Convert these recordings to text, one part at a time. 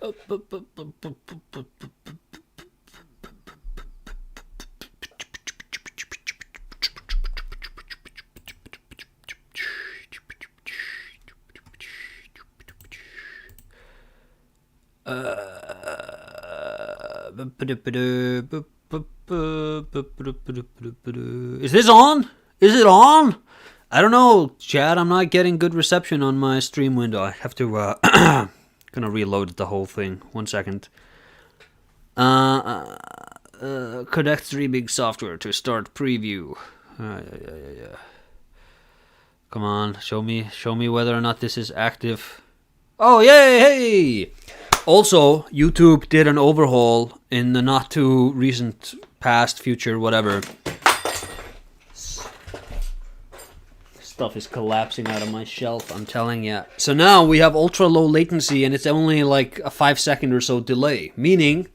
Is this on? Is it on? I don't know, Chad. I'm not getting good reception on my stream window. I have to gonna reload the whole thing. 1 second. Connect streaming software to start preview. Yeah. Come on, show me whether or not this is active. Oh, yay! Hey! Also, YouTube did an overhaul in the not too recent past, future, whatever. Stuff is collapsing out of my shelf, I'm telling you. So now we have ultra low latency and it's only like a 5-second or so delay. Meaning,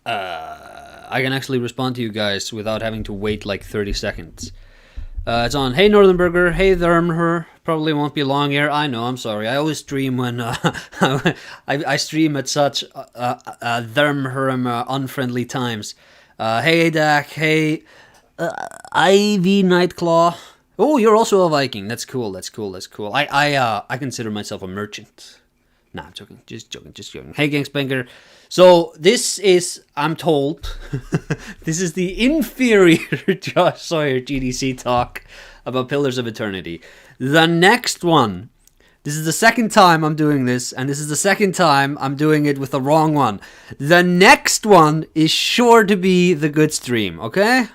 I can actually respond to you guys without having to wait like 30 seconds. It's on. Hey Northern Burger, hey Thermher. Probably won't be long here. I know, I'm sorry. I always stream when I stream at such Thermher unfriendly times. Hey Dak, hey Ivy Nightclaw. Oh, you're also a Viking. That's cool. I consider myself a merchant. Nah, I'm joking. Just joking. Hey Gangspanker. So this is, I'm told, this is the inferior Josh Sawyer GDC talk about Pillars of Eternity. The next one, this is the second time I'm doing this, and this is the second time I'm doing it with the wrong one. The next one is sure to be the good stream, okay?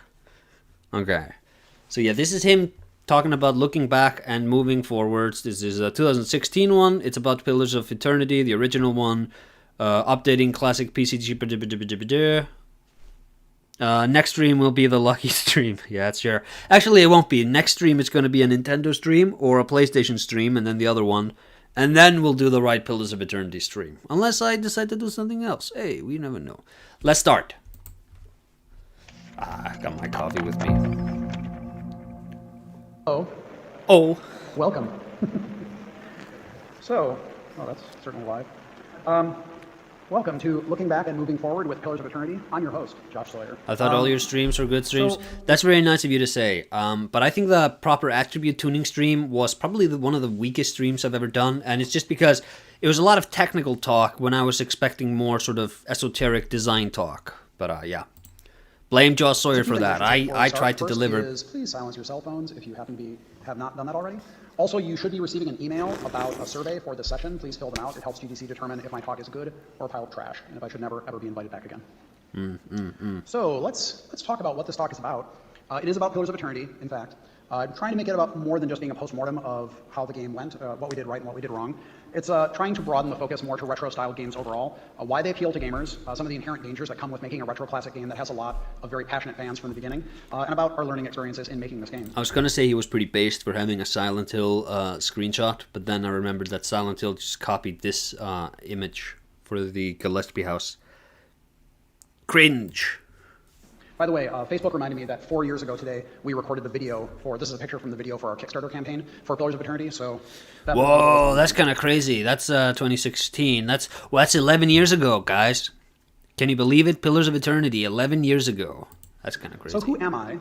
Okay. So yeah, this is him talking about looking back and moving forwards. This is a 2016 one. It's about Pillars of Eternity, the original one. Updating classic PCG. Next stream will be the lucky stream. Yeah, sure. Actually, it won't be. Next stream is going to be a Nintendo stream or a PlayStation stream, and then the other one. And then we'll do the right Pillars of Eternity stream. Unless I decide to do something else. Hey, we never know. Let's start. I got my coffee with me. Oh. Welcome. So, that's certainly live. Welcome to Looking Back and Moving Forward with Pillars of Eternity. I'm your host, Josh Sawyer. I thought all your streams were good streams. That's very nice of you to say. But I think the proper attribute tuning stream was probably one of the weakest streams I've ever done. And it's just because it was a lot of technical talk when I was expecting more sort of esoteric design talk. But yeah. Blame Josh Sawyer for that. I tried to deliver. Please silence your cell phones if you have not done that already. Also, you should be receiving an email about a survey for this session. Please fill them out. It helps GDC determine if my talk is good or a pile of trash, and if I should never, ever be invited back again. So let's talk about what this talk is about. It is about Pillars of Eternity, in fact. I'm trying to make it about more than just being a post-mortem of how the game went, what we did right and what we did wrong. It's trying to broaden the focus more to retro-style games overall, why they appeal to gamers, some of the inherent dangers that come with making a retro classic game that has a lot of very passionate fans from the beginning, and about our learning experiences in making this game. I was going to say he was pretty based for having a Silent Hill screenshot, but then I remembered that Silent Hill just copied this image for the Gillespie house. Cringe. By the way, Facebook reminded me that 4 years ago today, we recorded the video for, this is a picture from the video for our Kickstarter campaign for Pillars of Eternity, so... Whoa, that's kind of crazy. That's 2016. That's 11 years ago, guys. Can you believe it? Pillars of Eternity, 11 years ago. That's kind of crazy. So who am I?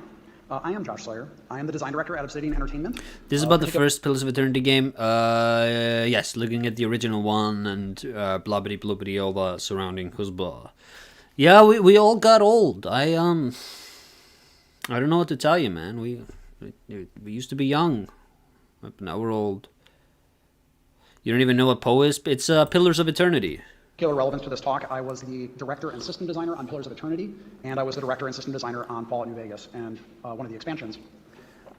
I am Josh Sawyer. I am the design director at Obsidian Entertainment. This is about the first Pillars of Eternity game. Yes, looking at the original one and blobbity bloobity all the surrounding huzzah. Yeah, we all got old. I don't know what to tell you, man. We used to be young, but now we're old. You don't even know what Poe is? It's Pillars of Eternity. Particular relevance to this talk, I was the director and system designer on Pillars of Eternity, and I was the director and system designer on Fallout New Vegas, and one of the expansions.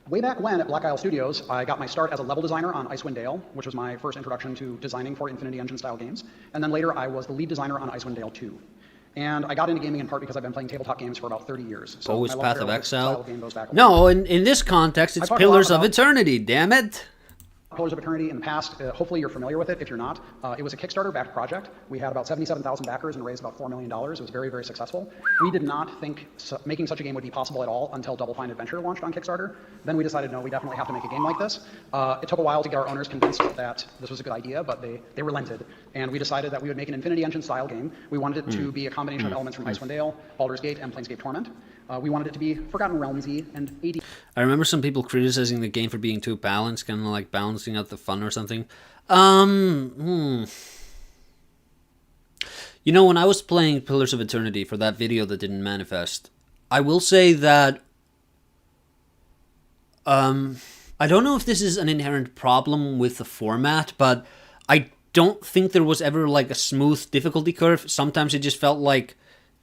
Way back when at Black Isle Studios, I got my start as a level designer on Icewind Dale, which was my first introduction to designing for Infinity Engine style games, and then later I was the lead designer on Icewind Dale 2. And I got into gaming in part because I've been playing tabletop games for about 30 years. So Poe's Path of Exile? No, in this context, it's Pillars of Eternity, damn it. Pillars of Eternity in the past. Hopefully you're familiar with it. If you're not, it was a Kickstarter-backed project. We had about 77,000 backers and raised about $4 million. It was very, very successful. We did not think making such a game would be possible at all until Double Fine Adventure launched on Kickstarter. Then we decided, no, we definitely have to make a game like this. It took a while to get our owners convinced that this was a good idea, but they relented. And we decided that we would make an Infinity Engine style game. We wanted it to be a combination of elements from Icewind Dale, Baldur's Gate, and Planescape Torment. We wanted it to be Forgotten Realms-y and 80. I remember some people criticizing the game for being too balanced, kind of like balancing out the fun or something. You know, when I was playing Pillars of Eternity for that video that didn't manifest, I will say that I don't know if this is an inherent problem with the format, but I don't think there was ever like a smooth difficulty curve. Sometimes it just felt like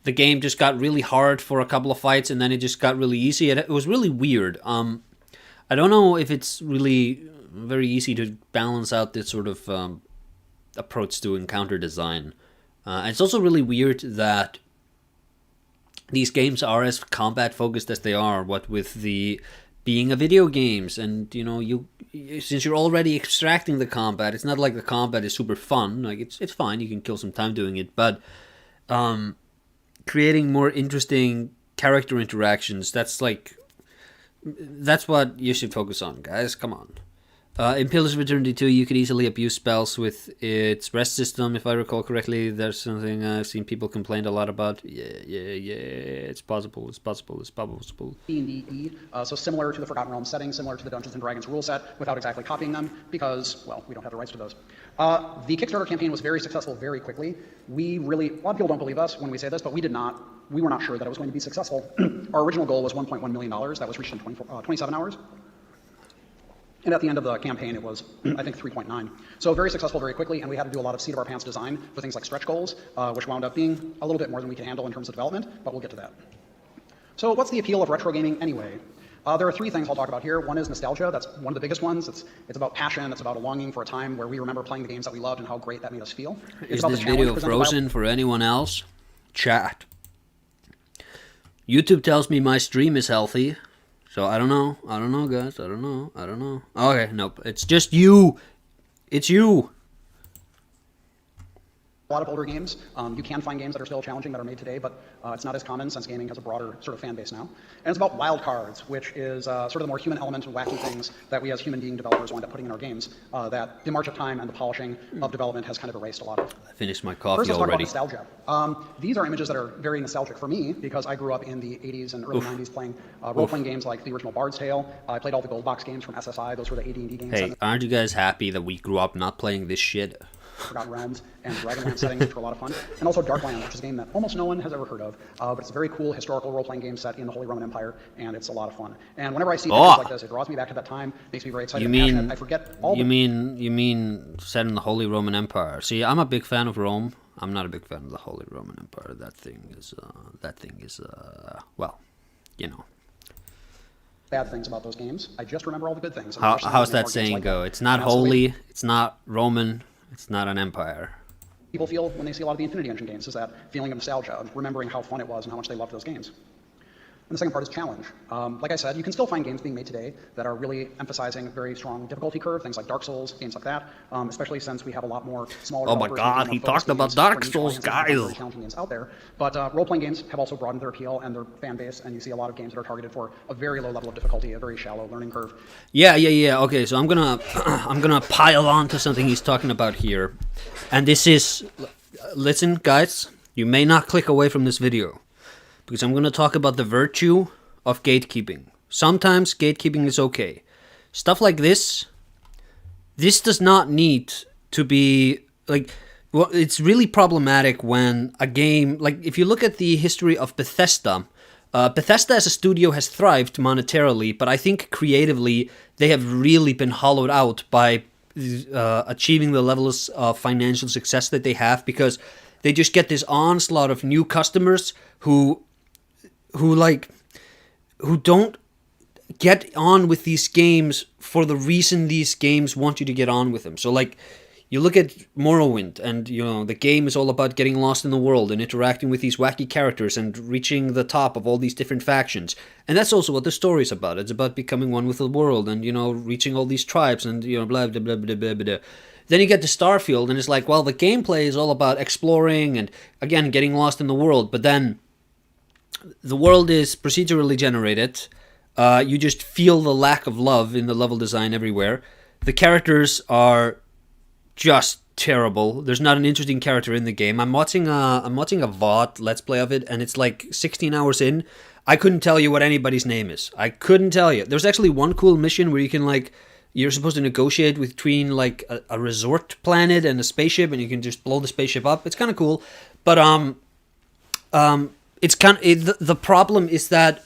the game just got really hard for a couple of fights and then it just got really easy. It was really weird. I don't know if it's really very easy to balance out this sort of approach to encounter design. It's also really weird that these games are as combat focused as they are, what with the being a video games, and you know, since you're already extracting the combat, it's not like the combat is super fun. Like it's fine, you can kill some time doing it, but creating more interesting character interactions, that's what you should focus on, guys. Come on. In Pillars of Eternity 2, you could easily abuse spells with its rest system, if I recall correctly. There's something I've seen people complain a lot about. Yeah, it's possible. D&D, so similar to the Forgotten Realms setting, similar to the Dungeons & Dragons rule set, without exactly copying them, because, well, we don't have the rights to those. The Kickstarter campaign was very successful very quickly. A lot of people don't believe us when we say this, but we were not sure that it was going to be successful. Our original goal was $1.1 million. That was reached in 27 hours. And at the end of the campaign, it was, I think, 3.9. So very successful very quickly, and we had to do a lot of seat-of-our-pants design for things like stretch goals, which wound up being a little bit more than we could handle in terms of development, but we'll get to that. So what's the appeal of retro gaming anyway? There are three things I'll talk about here. One is nostalgia. That's one of the biggest ones. It's about passion. It's about a longing for a time where we remember playing the games that we loved and how great that made us feel. Is this video frozen for anyone else? Chat. YouTube tells me my stream is healthy. So I don't know, guys. I don't know. Okay, nope. It's just you. It's you. A lot of older games. You can find games that are still challenging that are made today, but it's not as common since gaming has a broader sort of fan base now. And it's about wild cards, which is sort of the more human element and wacky things that we as human being developers wind up putting in our games, that the march of time and the polishing of development has kind of erased a lot of. I finished my coffee First, let's already. talk about nostalgia. These are images that are very nostalgic for me because I grew up in the 80s and early 90s playing role-playing games like the original Bard's Tale. I played all the Gold Box games from SSI. Those were the AD&D games. Hey, aren't you guys happy that we grew up not playing this shit? Forgotten Realms and Dragonlance settings, which were a lot of fun. And also Darkland, which is a game that almost no one has ever heard of, but it's a very cool historical role-playing game set in the Holy Roman Empire, and it's a lot of fun. And whenever I see pictures like this, it draws me back to that time, makes me very excited and passionate. I forget all You mean set in the Holy Roman Empire? See, I'm a big fan of Rome. I'm not a big fan of the Holy Roman Empire. That thing is, well, you know. Bad things about those games. I just remember all the good things. How's that saying go? It's not holy, it's not Roman, it's not an empire. People feel when they see a lot of the Infinity Engine games is that feeling of nostalgia, of remembering how fun it was and how much they loved those games. And the second part is challenge. Like I said, you can still find games being made today that are really emphasizing very strong difficulty curve, things like Dark Souls, games like that, especially since we have a lot more smaller. Oh my God, he talked about Dark Souls, guys. Challenging games out there, but role-playing games have also broadened their appeal and their fan base, and you see a lot of games that are targeted for a very low level of difficulty, a very shallow learning curve. Yeah. Okay, so I'm gonna pile on to something he's talking about here, and this is, listen, guys, you may not click away from this video, because I'm going to talk about the virtue of gatekeeping. Sometimes gatekeeping is okay. Stuff like this does not need to be, like, well, it's really problematic when a game, like, if you look at the history of Bethesda, Bethesda as a studio has thrived monetarily, but I think creatively they have really been hollowed out by achieving the levels of financial success that they have, because they just get this onslaught of new customers who don't get on with these games for the reason these games want you to get on with them. So, like, You look at Morrowind, and the game is all about getting lost in the world and interacting with these wacky characters and reaching the top of all these different factions. And that's also what the story's about. It's about becoming one with the world and reaching all these tribes and blah blah blah blah blah blah. Then you get to Starfield, and it's like, well, the gameplay is all about exploring and again getting lost in the world. But then the world is procedurally generated. You just feel the lack of love in the level design everywhere. The characters are just terrible. There's not an interesting character in the game. I'm watching a VOD Let's Play of it, and it's like 16 hours in. I couldn't tell you what anybody's name is. I couldn't tell you. There's actually one cool mission where you can you're supposed to negotiate between a resort planet and a spaceship, and you can just blow the spaceship up. It's kind of cool, but it's the problem is that.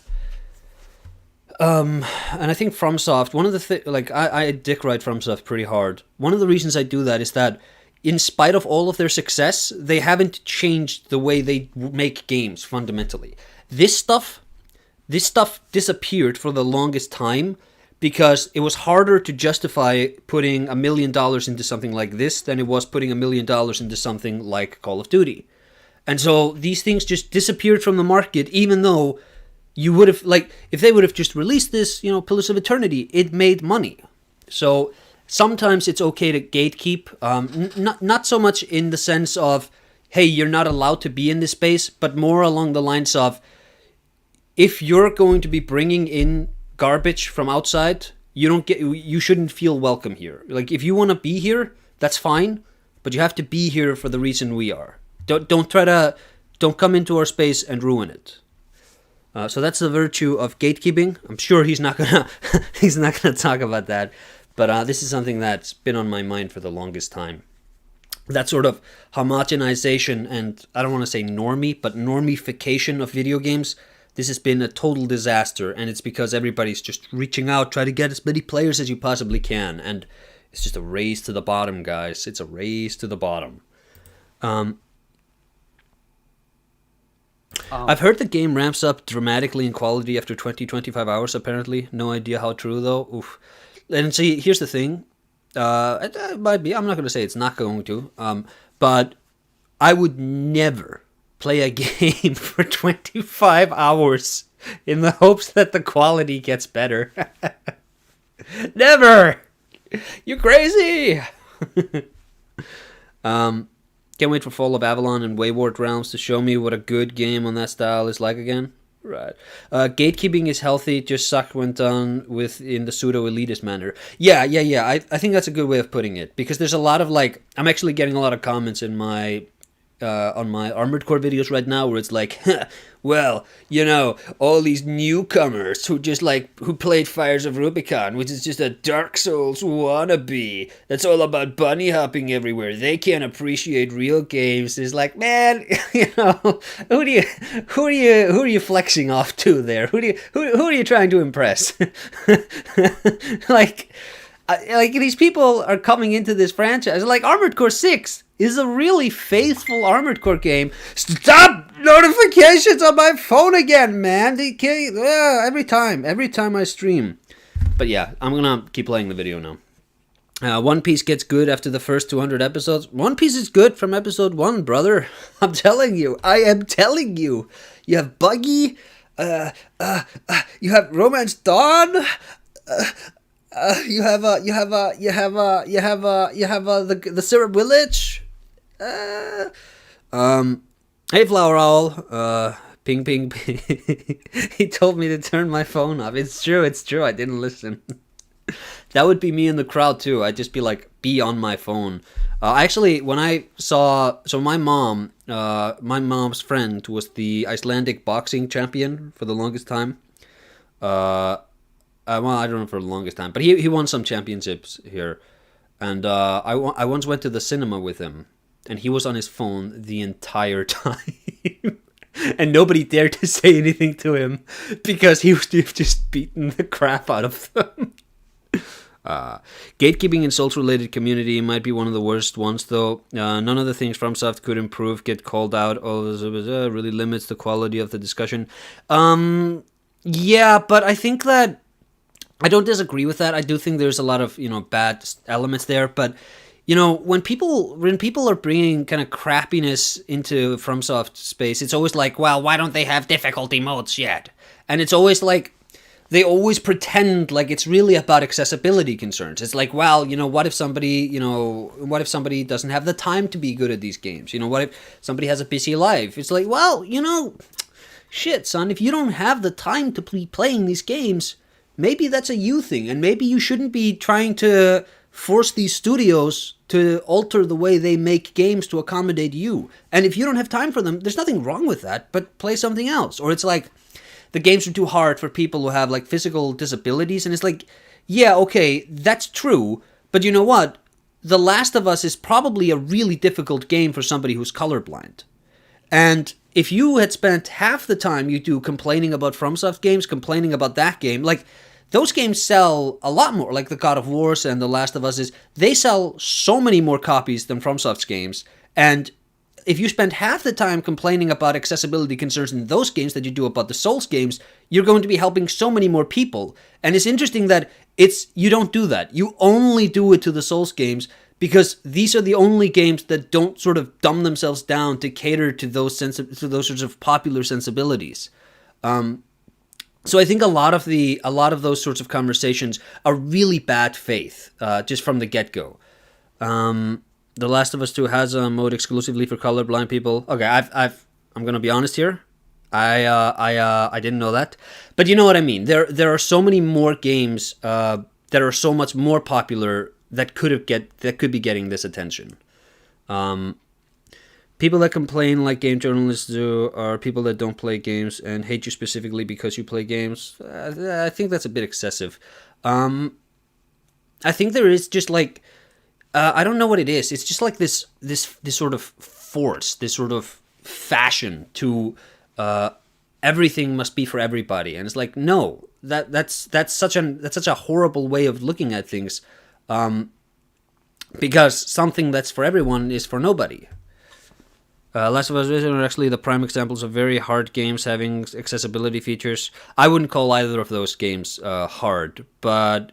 And I think FromSoft, one of the I dick ride FromSoft pretty hard. One of the reasons I do that is that, in spite of all of their success, they haven't changed the way they make games fundamentally. This stuff disappeared for the longest time because it was harder to justify putting $1 million into something like this than it was putting $1 million into something like Call of Duty. And so these things just disappeared from the market, even though you would have, if they would have just released this, Pillars of Eternity, it made money. So sometimes it's okay to gatekeep, not so much in the sense of, hey, you're not allowed to be in this space, but more along the lines of, if you're going to be bringing in garbage from outside, you shouldn't feel welcome here. If you want to be here, that's fine, but you have to be here for the reason we are. Don't come into our space and ruin it. So that's the virtue of gatekeeping. I'm sure he's not gonna talk about that, but this is something that's been on my mind for the longest time. That sort of homogenization and, I don't want to say normie, but normification of video games, this has been a total disaster, and it's because everybody's just reaching out, try to get as many players as you possibly can, and it's just a race to the bottom, guys. It's a race to the bottom. I've heard the game ramps up dramatically in quality after 20-25 hours, apparently. No idea how true, though. Oof. And see, here's the thing. It might be. I'm not going to say it's not going to. But I would never play a game for 25 hours in the hopes that the quality gets better. Never! You crazy! Can't wait for Fall of Avalon and Wayward Realms to show me what a good game on that style is like again. Right. Gatekeeping is healthy, just suck when done in the pseudo-elitist manner. Yeah. I think that's a good way of putting it, because there's a lot of I'm actually getting a lot of comments in my on my Armored Core videos right now where it's like, well, all these newcomers who played Fires of Rubicon, which is just a Dark Souls wannabe. That's all about bunny hopping everywhere. They can't appreciate real games. It's like, man, who are you flexing off to there? Who are you trying to impress? These people are coming into this franchise. Armored Core 6 is a really faithful Armored Core game. Stop notifications on my phone again, man. Every time I stream. But yeah, I'm gonna keep playing the video now. One Piece gets good after the first 200 episodes. One Piece is good from episode 1, brother. I am telling you. You have Buggy. You have Romance Dawn. You have the Syrup Village. Hey, Flower Owl. Ping, ping, ping. He told me to turn my phone off. It's true. I didn't listen. That would be me in the crowd too. I'd just be on my phone. Actually, when I saw, my mom's friend was the Icelandic boxing champion for the longest time. Well, I don't know for the longest time, but he won some championships here. And I once went to the cinema with him, and he was on his phone the entire time. And nobody dared to say anything to him because he was just beating the crap out of them. Gatekeeping in Souls-related community might be one of the worst ones, though. None of the things FromSoft could improve get called out. Really limits the quality of the discussion. Yeah, but I think that I don't disagree with that. I do think there's a lot of bad elements there, but you know, when people are bringing kind of crappiness into FromSoft space, it's always like, well, why don't they have difficulty modes yet? And it's always like, they always pretend like it's really about accessibility concerns. It's like, well, you know, what if somebody doesn't have the time to be good at these games? You know, what if somebody has a busy life? It's like, well, you know, shit, son, if you don't have the time to be playing these games, maybe that's a you thing, and maybe you shouldn't be trying to force these studios to alter the way they make games to accommodate you. And if you don't have time for them, there's nothing wrong with that, but play something else. Or it's like, the games are too hard for people who have like physical disabilities, and it's like, yeah, okay, that's true, but you know what? The Last of Us is probably a really difficult game for somebody who's colorblind. And if you had spent half the time you do complaining about FromSoft games, complaining about that game, like, those games sell a lot more, like the God of Wars and The Last of Us, they sell so many more copies than FromSoft's games, and if you spend half the time complaining about accessibility concerns in those games that you do about the Souls games, you're going to be helping so many more people. And it's interesting that you don't do that. You only do it to the Souls games because these are the only games that don't sort of dumb themselves down to cater to those sorts of popular sensibilities. So I think a lot of those sorts of conversations are really bad faith, just from the get-go. The Last of Us 2 has a mode exclusively for colorblind people. Okay, I'm gonna be honest here. I didn't know that, but you know what I mean. There are so many more games that are so much more popular that could be getting this attention. People that complain like game journalists do are people that don't play games and hate you specifically because you play games. I think that's a bit excessive. I think there is just like. I don't know what it is. It's just like this sort of force, this sort of fashion to everything must be for everybody, and it's like, no, that's such a horrible way of looking at things, because something that's for everyone is for nobody. Last of Us are actually the prime examples of very hard games having accessibility features. I wouldn't call either of those games hard, but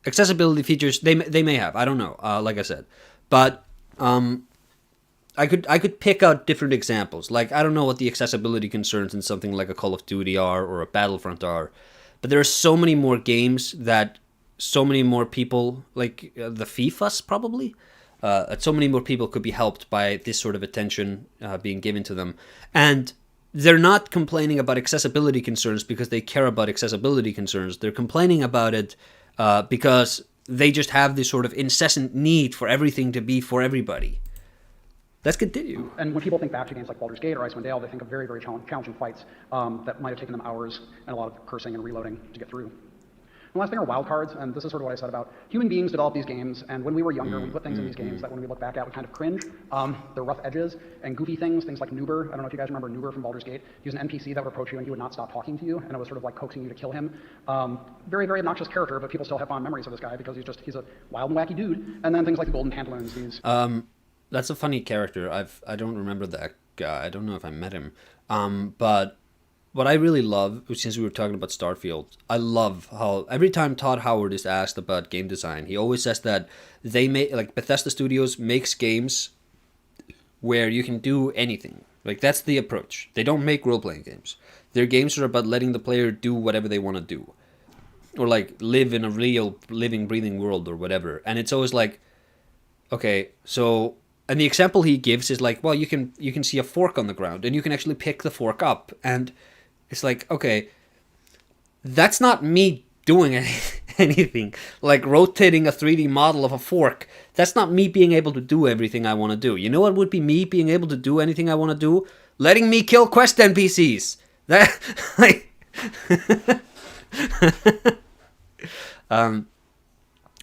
accessibility features they may have. I don't know. Like I said, but I could pick out different examples. Like, I don't know what the accessibility concerns in something like a Call of Duty are or a Battlefront are, but there are so many more games that so many more people, like the FIFAs probably, so many more people could be helped by this sort of attention being given to them, and they're not complaining about accessibility concerns because they care about accessibility concerns. They're complaining about it because they just have this sort of incessant need for everything to be for everybody. Let's continue. And when people think back to games like Baldur's Gate or Icewind Dale, they think of very, very challenging fights that might have taken them hours and a lot of cursing and reloading to get through. And the last thing are wildcards, and this is sort of what I said about human beings develop these games, and when we were younger, we put things in these games that when we look back at, we kind of cringe. The rough edges and goofy things like Noober. I don't know if you guys remember Noober from Baldur's Gate. He was an NPC that would approach you and he would not stop talking to you, and it was sort of like coaxing you to kill him. Very, very obnoxious character, but people still have fond memories of this guy because he's a wild and wacky dude. And then things like the Golden Pantaloons, these... That's a funny character. I don't remember that guy. I don't know if I met him. But what I really love, since we were talking about Starfield, I love how every time Todd Howard is asked about game design, he always says that Bethesda Studios makes games where you can do anything. Like, that's the approach. They don't make role-playing games. Their games are about letting the player do whatever they want to do. Or like live in a real living, breathing world or whatever. And it's always like, okay, so... And the example he gives is like, well, you can see a fork on the ground, and you can actually pick the fork up. And it's like, okay, that's not me doing anything. Like rotating a 3D model of a fork, that's not me being able to do everything I want to do. You know what would be me being able to do anything I want to do? Letting me kill quest NPCs. That, like...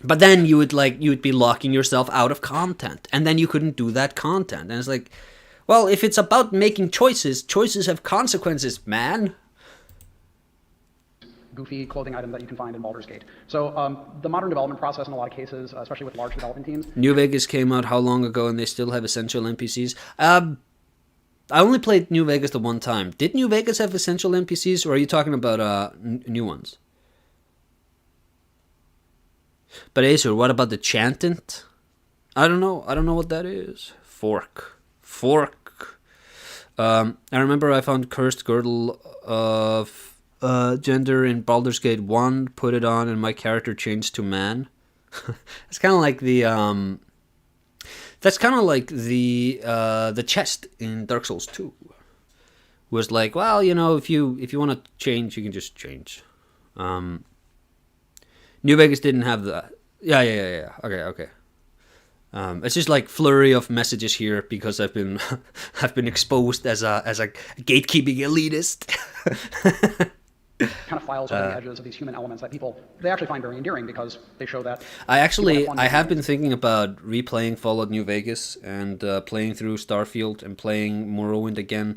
But then you would be locking yourself out of content, and then you couldn't do that content. And it's like, well, if it's about making choices have consequences, man. Goofy clothing item that you can find in Baldur's Gate. So the modern development process in a lot of cases, especially with large development teams. New Vegas came out how long ago, and they still have essential NPCs? I only played New Vegas the one time. Did New Vegas have essential NPCs, or are you talking about new ones? But Aesir, what about the Chantant? I don't know. I don't know what that is. Fork. I remember I found Cursed Girdle of gender in Baldur's Gate 1, put it on, and my character changed to man. It's kind of like the that's kind of like the chest in Dark Souls 2. Was like, well, you know, if you want to change, you can just change. New Vegas didn't have that. Yeah. Okay. It's just like flurry of messages here because I've been I've been exposed as a gatekeeping elitist. Kind of files over the edges of these human elements that people, they actually find very endearing because they show that... I have been thinking about replaying Fallout New Vegas and playing through Starfield and playing Morrowind again,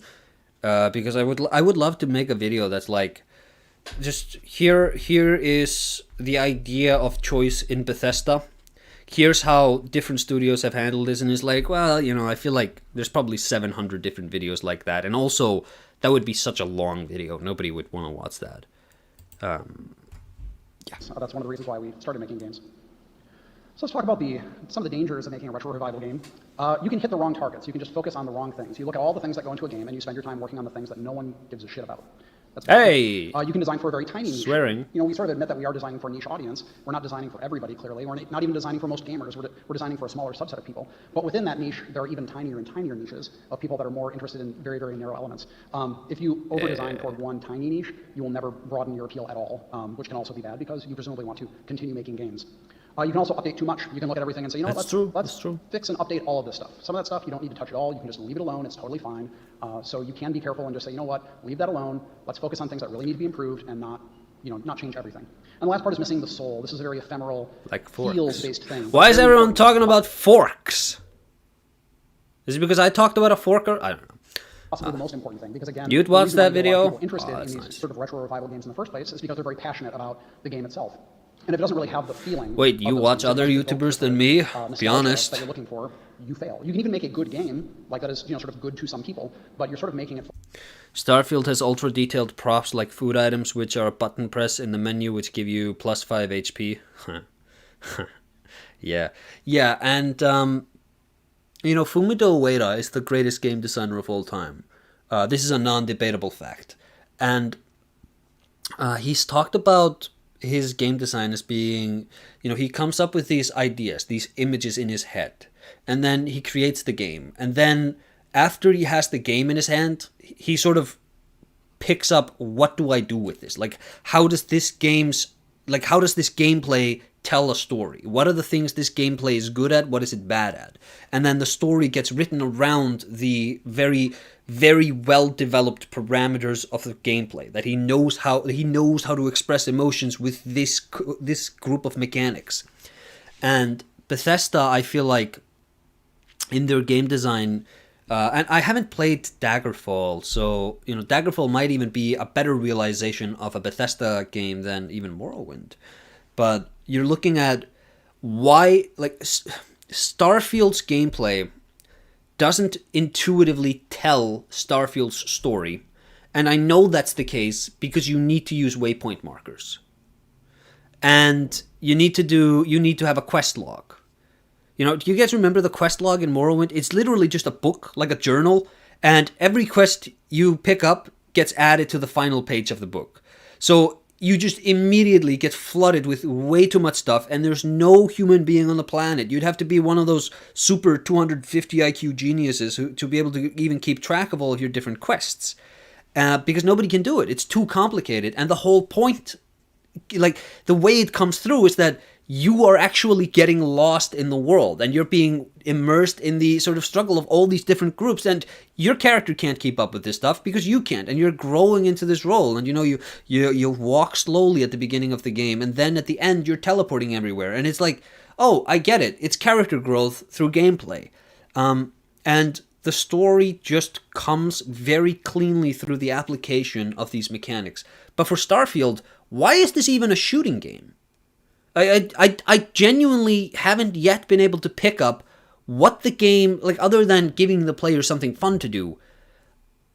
because I would love to make a video that's like, just here is the idea of choice in Bethesda. Here's how different studios have handled this, and it's like, well, you know, I feel like there's probably 700 different videos like that, and also that would be such a long video. Nobody would want to watch that. Yeah. So that's one of the reasons why we started making games. So let's talk about some of the dangers of making a retro revival game. You can hit the wrong targets. You can just focus on the wrong things. You look at all the things that go into a game, and you spend your time working on the things that no one gives a shit about. That's hey! You can design for a very tiny niche. Swearing. You know, we sort of admit that we are designing for a niche audience. We're not designing for everybody, clearly. We're not even designing for most gamers. We're designing for a smaller subset of people. But within that niche, there are even tinier and tinier niches of people that are more interested in very, very narrow elements. If you over-design toward one tiny niche, you will never broaden your appeal at all, which can also be bad because you presumably want to continue making games. You can also update too much. You can look at everything and say, you know, let's fix and update all of this stuff. Some of that stuff you don't need to touch at all. You can just leave it alone. It's totally fine. So you can be careful and just say, you know what, leave that alone. Let's focus on things that really need to be improved and not change everything. And the last part is missing the soul. This is a very ephemeral, like feels-based thing. Why is everyone talking about forks? Is it because I talked about a forker? I don't know. Possibly the most important thing, because again, you'd watch that video. People interested in these sort of retro revival games in the first place is because they're very passionate about the game itself. And if it doesn't really have the feeling... Wait, you watch other YouTubers than me? Be honest. ...that you're looking for, you fail. You can even make a good game, like that is, sort of good to some people, but you're sort of making it... Starfield has ultra-detailed props like food items, which are a button press in the menu, which give you plus 5 HP. Yeah, and, Fumito Ueda is the greatest game designer of all time. This is a non-debatable fact. And he's talked about his game design as being, he comes up with these ideas, these images in his head, and then he creates the game. And then after he has the game in his hand, he sort of picks up, what do I do with this? Like, how does this gameplay tell a story? What are the things this gameplay is good at? What is it bad at? And then the story gets written around the very, very well developed parameters of the gameplay, that he knows how to express emotions with this group of mechanics. And Bethesda, I feel like in their game design, and I haven't played Daggerfall, so Daggerfall might even be a better realization of a Bethesda game than even Morrowind. But you're looking at why, like, Starfield's gameplay doesn't intuitively tell Starfield's story. And I know that's the case because you need to use waypoint markers. And you need to have a quest log. Do you guys remember the quest log in Morrowind? It's literally just a book, like a journal, and every quest you pick up gets added to the final page of the book. So you just immediately get flooded with way too much stuff, and there's no human being on the planet. You'd have to be one of those super 250 IQ geniuses to be able to even keep track of all of your different quests. Because nobody can do it. It's too complicated. And the whole point, like, the way it comes through is that you are actually getting lost in the world, and you're being immersed in the sort of struggle of all these different groups, and your character can't keep up with this stuff because you can't, and you're growing into this role, and you walk slowly at the beginning of the game, and then at the end you're teleporting everywhere, and it's like, oh, I get it, it's character growth through gameplay. And the story just comes very cleanly through the application of these mechanics. But for Starfield, why is this even a shooting game? I genuinely haven't yet been able to pick up what the game, like, other than giving the player something fun to do.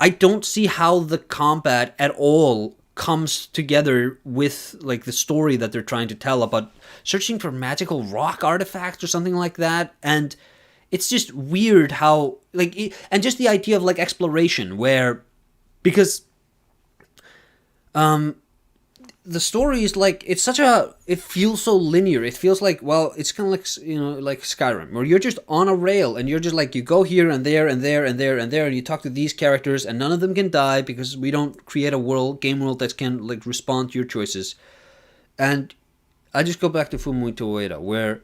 I don't see how the combat at all comes together with like the story that they're trying to tell about searching for magical rock artifacts or something like that. And it's just weird how and just the idea of like exploration, where because the story is like, it feels so linear. It feels like, well, it's kind of like, like Skyrim, where you're just on a rail and you're just like, you go here and there and there and there and there, and you talk to these characters, and none of them can die because we don't create a game world that can like respond to your choices. And I just go back to Fumito Ueda, where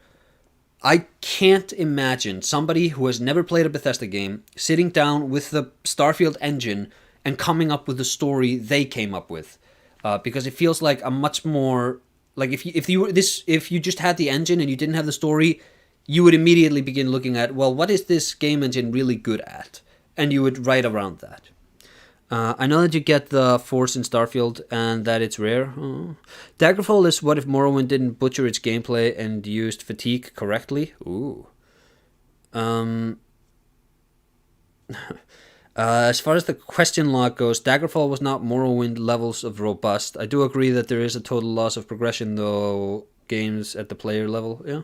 I can't imagine somebody who has never played a Bethesda game sitting down with the Starfield engine and coming up with the story they came up with. Because it feels like a much more like if you just had the engine and you didn't have the story, you would immediately begin looking at, well, what is this game engine really good at, and you would write around that. I know that you get the Force in Starfield and that it's rare. Daggerfall is what if Morrowind didn't butcher its gameplay and used fatigue correctly. Ooh. As far as the question log goes, Daggerfall was not Morrowind levels of robust. I do agree that there is a total loss of progression, though, games at the player level. Yeah.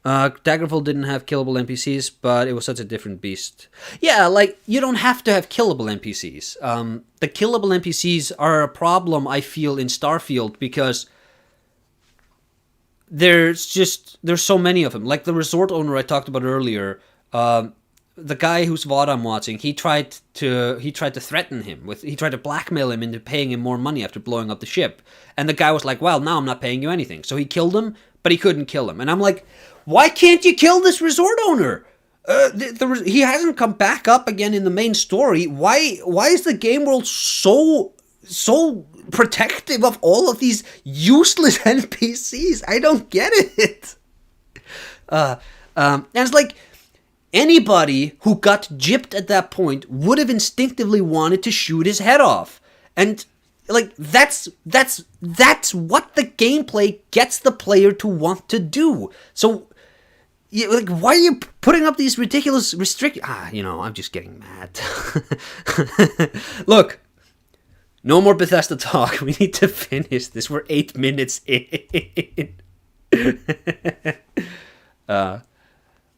Daggerfall didn't have killable NPCs, but it was such a different beast. Yeah, like, you don't have to have killable NPCs. The killable NPCs are a problem, I feel, in Starfield, because there's so many of them. Like the resort owner I talked about earlier, the guy whose VOD I'm watching, he tried to threaten him he tried to blackmail him into paying him more money after blowing up the ship. And the guy was like, well, now I'm not paying you anything. So he killed him, but he couldn't kill him. And I'm like, why can't you kill this resort owner? He hasn't come back up again in the main story. Why is the game world so protective of all of these useless NPCs? I don't get it. And it's like, anybody who got gypped at that point would have instinctively wanted to shoot his head off. And like that's what the gameplay gets the player to want to do. So like, why are you putting up these ridiculous restrictions? I'm just getting mad. Look, no more Bethesda talk. We need to finish this. We're 8 minutes in.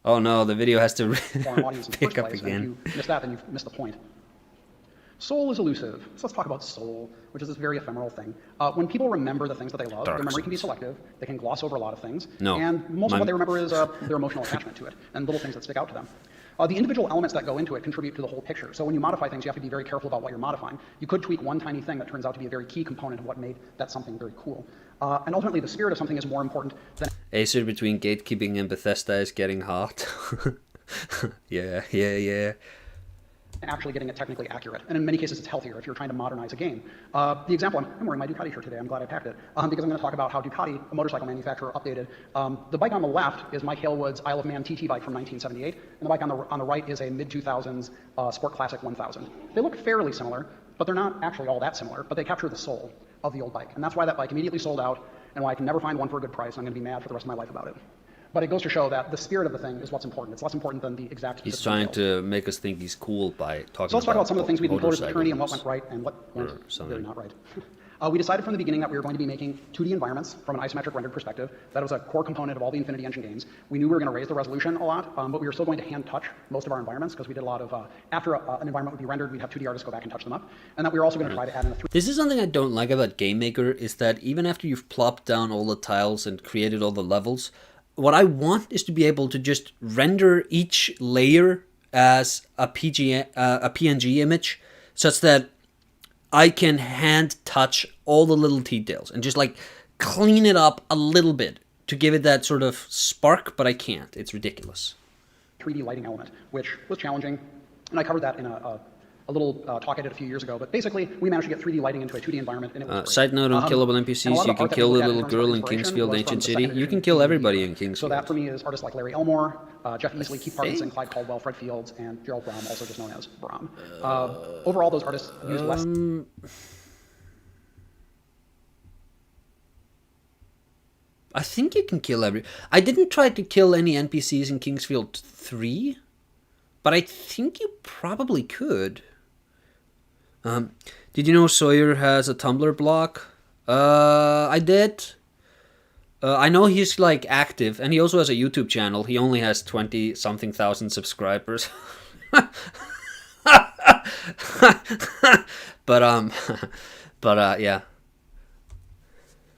Oh no, the video has to pick up again. If you miss that, then you've missed the point. Soul is elusive. So let's talk about soul, which is this very ephemeral thing. When people remember the things that they love, their memory can be selective. They can gloss over a lot of things. And most of what they remember is their emotional attachment to it and little things that stick out to them. The individual elements that go into it contribute to the whole picture. So when you modify things, you have to be very careful about what you're modifying. You could tweak one tiny thing that turns out to be a very key component of what made that something very cool. And ultimately, the spirit of something is more important than... Aesir between gatekeeping and Bethesda is getting hot. Yeah. Actually getting it technically accurate. And in many cases, it's healthier if you're trying to modernize a game. The example, I'm wearing my Ducati shirt today. I'm glad I packed it. Because I'm going to talk about how Ducati, a motorcycle manufacturer, updated. The bike on the left is Mike Halewood's Isle of Man TT bike from 1978. And the bike on the right is a mid-2000s Sport Classic 1000. They look fairly similar, but they're not actually all that similar. But they capture the soul of the old bike. And that's why that bike immediately sold out, and why I can never find one for a good price. I'm going to be mad for the rest of my life about it. But it goes to show that the spirit of the thing is what's important. It's less important than the exact. He's trying to make us think he's cool by talking. So let's talk about some of the things we did as a fraternity and what went right and what went really not right. We decided from the beginning that we were going to be making 2D environments from an isometric rendered perspective. That was a core component of all the Infinity Engine games. We knew we were going to raise the resolution a lot, but we were still going to hand touch most of our environments because we did a lot of, after an environment would be rendered, we'd have 2D artists go back and touch them up. And that we were also going to try to add in a 3D. This is something I don't like about Game Maker, is that even after you've plopped down all the tiles and created all the levels, what I want is to be able to just render each layer as a PNG image, such that I can hand touch all the little details and just like clean it up a little bit to give it that sort of spark, but I can't. It's ridiculous. 3D lighting element, which was challenging, and I covered that in a little talk I did a few years ago, but basically we managed to get 3D lighting into a 2D environment, and it was great. Side note on killable NPCs, you can kill the little girl in Kingsfield Ancient City. You can kill everybody in Kingsfield. So that for me is artists like Larry Elmore, Jeff Easley, Keith Parkinson, Clyde Caldwell, Fred Fields, and Gerald Brom, also just known as Brom. Overall, those artists use less... I think you can kill I didn't try to kill any NPCs in Kingsfield 3, but I think you probably could. Did you know Sawyer has a Tumblr blog? I did. I know he's like active, and he also has a YouTube channel. He only has 20 something thousand subscribers. but yeah.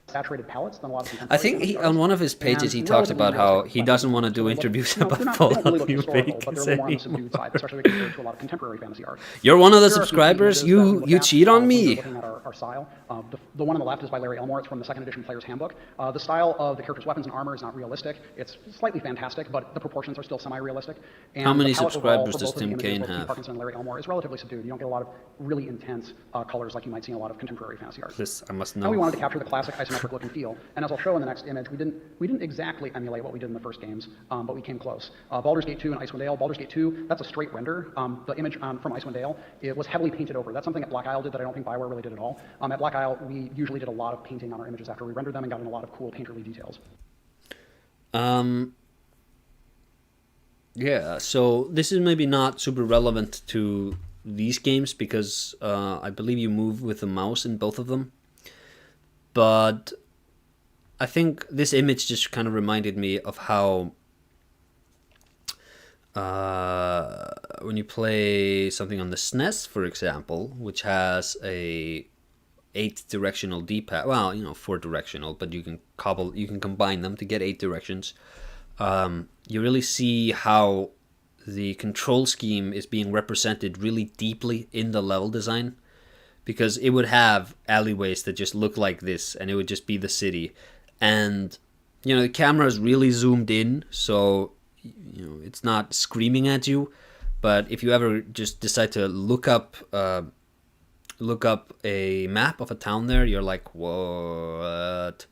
Saturated palettes than a lot of I contemporary think fantasy on artists. one of his pages he And talks relatively about how realistic he but doesn't want to so do look, interviews you know, about they're not really Fallout look New historical, but Vegas they're a little more on the anymore. subdued side, especially compared to a lot of contemporary fantasy art. You're one of the Here are a few key subscribers? images that we You look you at, cheat on when we're me. looking at our style. The one on the left is by Larry Elmore. It's from the second edition Player's Handbook. The style of the character's weapons and armor is not realistic. It's slightly fantastic, but the proportions are still semi-realistic. And How many the palette overall subscribers for does both of the Tim images, Kaine both Pete have? Parkinson and Larry Elmore, is relatively subdued. You don't get a lot of really intense colors like you might see in a lot of contemporary fantasy art. This I must Now we know. wanted to capture the classic isometric look and feel, and as I'll show in the next image, we didn't exactly emulate what we did in the first games, but we came close. Baldur's Gate 2 and Icewind Dale. Baldur's Gate 2, that's a straight render. The image from Icewind Dale, it was heavily painted over. That's something that Black Isle did that I don't think Bioware really did at all. At Black Isle, we usually did a lot of painting on our images after we rendered them and got in a lot of cool painterly details. Yeah, so this is maybe not super relevant to these games because I believe you move with the mouse in both of them. But I think this image just kind of reminded me of how when you play something on the SNES, for example, which has a 8-directional D-pad, well, 4-directional, but you can combine them to get 8 directions. You really see how the control scheme is being represented really deeply in the level design, because it would have alleyways that just look like this, and it would just be the city, and the camera is really zoomed in, so it's not screaming at you. But if you ever just decide to look up a map of a town there, you're like, what?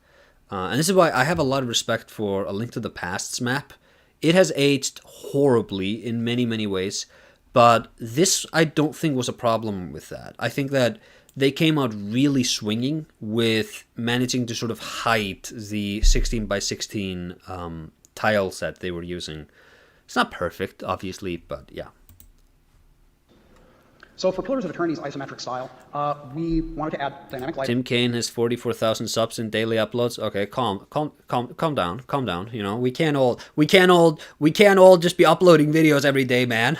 And this is why I have a lot of respect for A Link to the Past's map. It has aged horribly in many, many ways, but this I don't think was a problem with that. I think that they came out really swinging with managing to sort of hide the 16 by 16 tile set they were using. It's not perfect, obviously, but yeah. So for Pillars of Eternity's isometric style, we wanted to add dynamic light. Tim Kaine has 44,000 subs and daily uploads. Okay, calm down. We can't all just be uploading videos every day, man.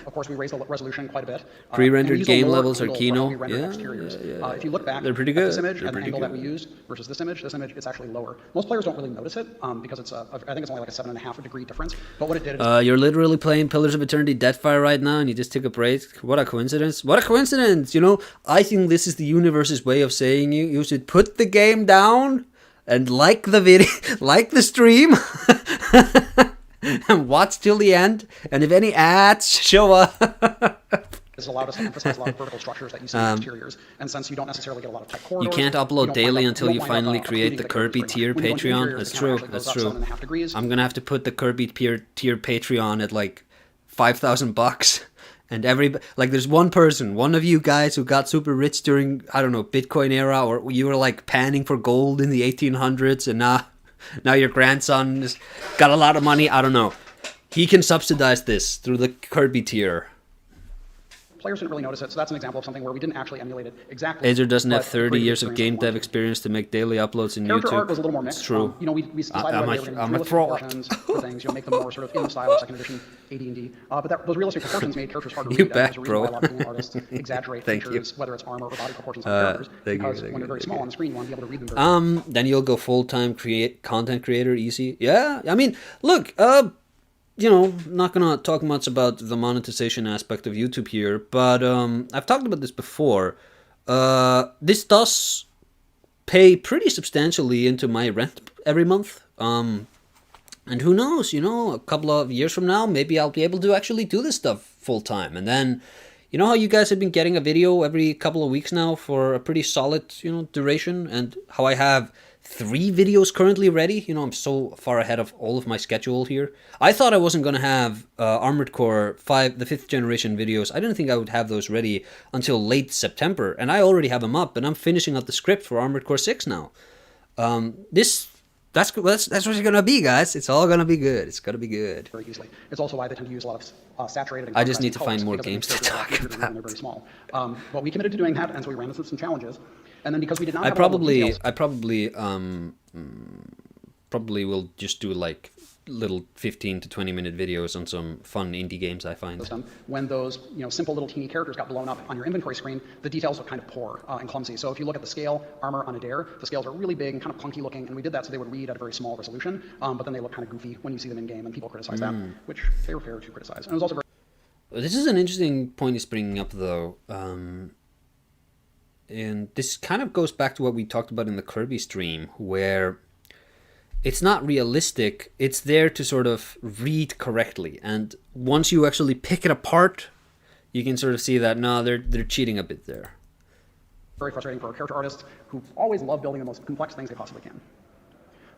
Of course, we raised the resolution quite a bit. Pre-rendered game lower levels are angle for Kino. how we render exteriors. If you look back They're pretty at good. this image They're and the pretty angle that good. we used versus this image, it's actually lower. Most players don't really notice it because I think it's only like a 7.5 degree difference. But what it did is You're literally playing Pillars of Eternity Deathfire right now, and you just took a break. What a coincidence! What a coincidence! I think this is the universe's way of saying you should put the game down and like the video, like the stream, and watch till the end. And if any ads show up. has allowed us to emphasize a lot of vertical structures that you see in exteriors. And since you don't necessarily get a lot of tight corridors, You can't upload daily until you finally create the Kirby tier Patreon. That's true. That's true. I'm gonna have to put the Kirby tier Patreon at like $5,000, and there's one of you guys who got super rich during, I don't know, Bitcoin era, or you were like panning for gold in the 1800s, and now your grandson has got a lot of money. I don't know. He can subsidize this through the Kirby tier. Players didn't really notice it, so that's an example of something where we didn't actually emulate it exactly. Aesir doesn't have but 30 created years of game experience dev experience to make daily uploads in Character YouTube. art was a little more mixed. It's true. We decided I'm whether they were a realistic fraud. proportions for things, make them more sort of in the style of second edition AD&D. But those realistic proportions made characters hard to You read. bet, and there's a reason bro. why a lot of game artists exaggerate Thank you. features, whether it's armor or body proportions on characters, because when they're very small on the screen, you want to be able to read them very Then you'll go full-time content creator easy. Yeah, I mean, look, not gonna talk much about the monetization aspect of YouTube here, but I've talked about this before. This does pay pretty substantially into my rent every month. And who knows, a couple of years from now, maybe I'll be able to actually do this stuff full-time. And then, how you guys have been getting a video every couple of weeks now for a pretty solid, duration, and how I have 3 videos currently ready. I'm so far ahead of all of my schedule here. I thought I wasn't going to have Armored Core 5, the 5th generation videos. I didn't think I would have those ready until late September, and I already have them up, and I'm finishing up the script for Armored Core 6 now. This That's what it's gonna be, guys. It's all gonna be good. It's gonna be good. very easily. It's also why they tend to use a lot of saturated and I just need to contrasting find more colors games to because it makes talk characters about. They're very small. But we committed to doing that, and so we ran into some challenges. And then because we did not I have a lot of probably details, I probably will just do like little 15 to 20 minute videos on some fun indie games I find. system, when those simple little teeny characters got blown up on your inventory screen, the details look kind of poor and clumsy. So if you look at the scale armor on Adair, the scales are really big and kind of clunky looking, and we did that so they would read at a very small resolution, but then they look kind of goofy when you see them in game, and people criticize that, which they were fair to criticize. And it was also very This is an interesting point he's bringing up, though. And this kind of goes back to what we talked about in the Kirby stream, where it's not realistic. It's there to sort of read correctly. And once you actually pick it apart, you can sort of see that, no, they're cheating a bit there. very frustrating for character artists who always love building the most complex things they possibly can.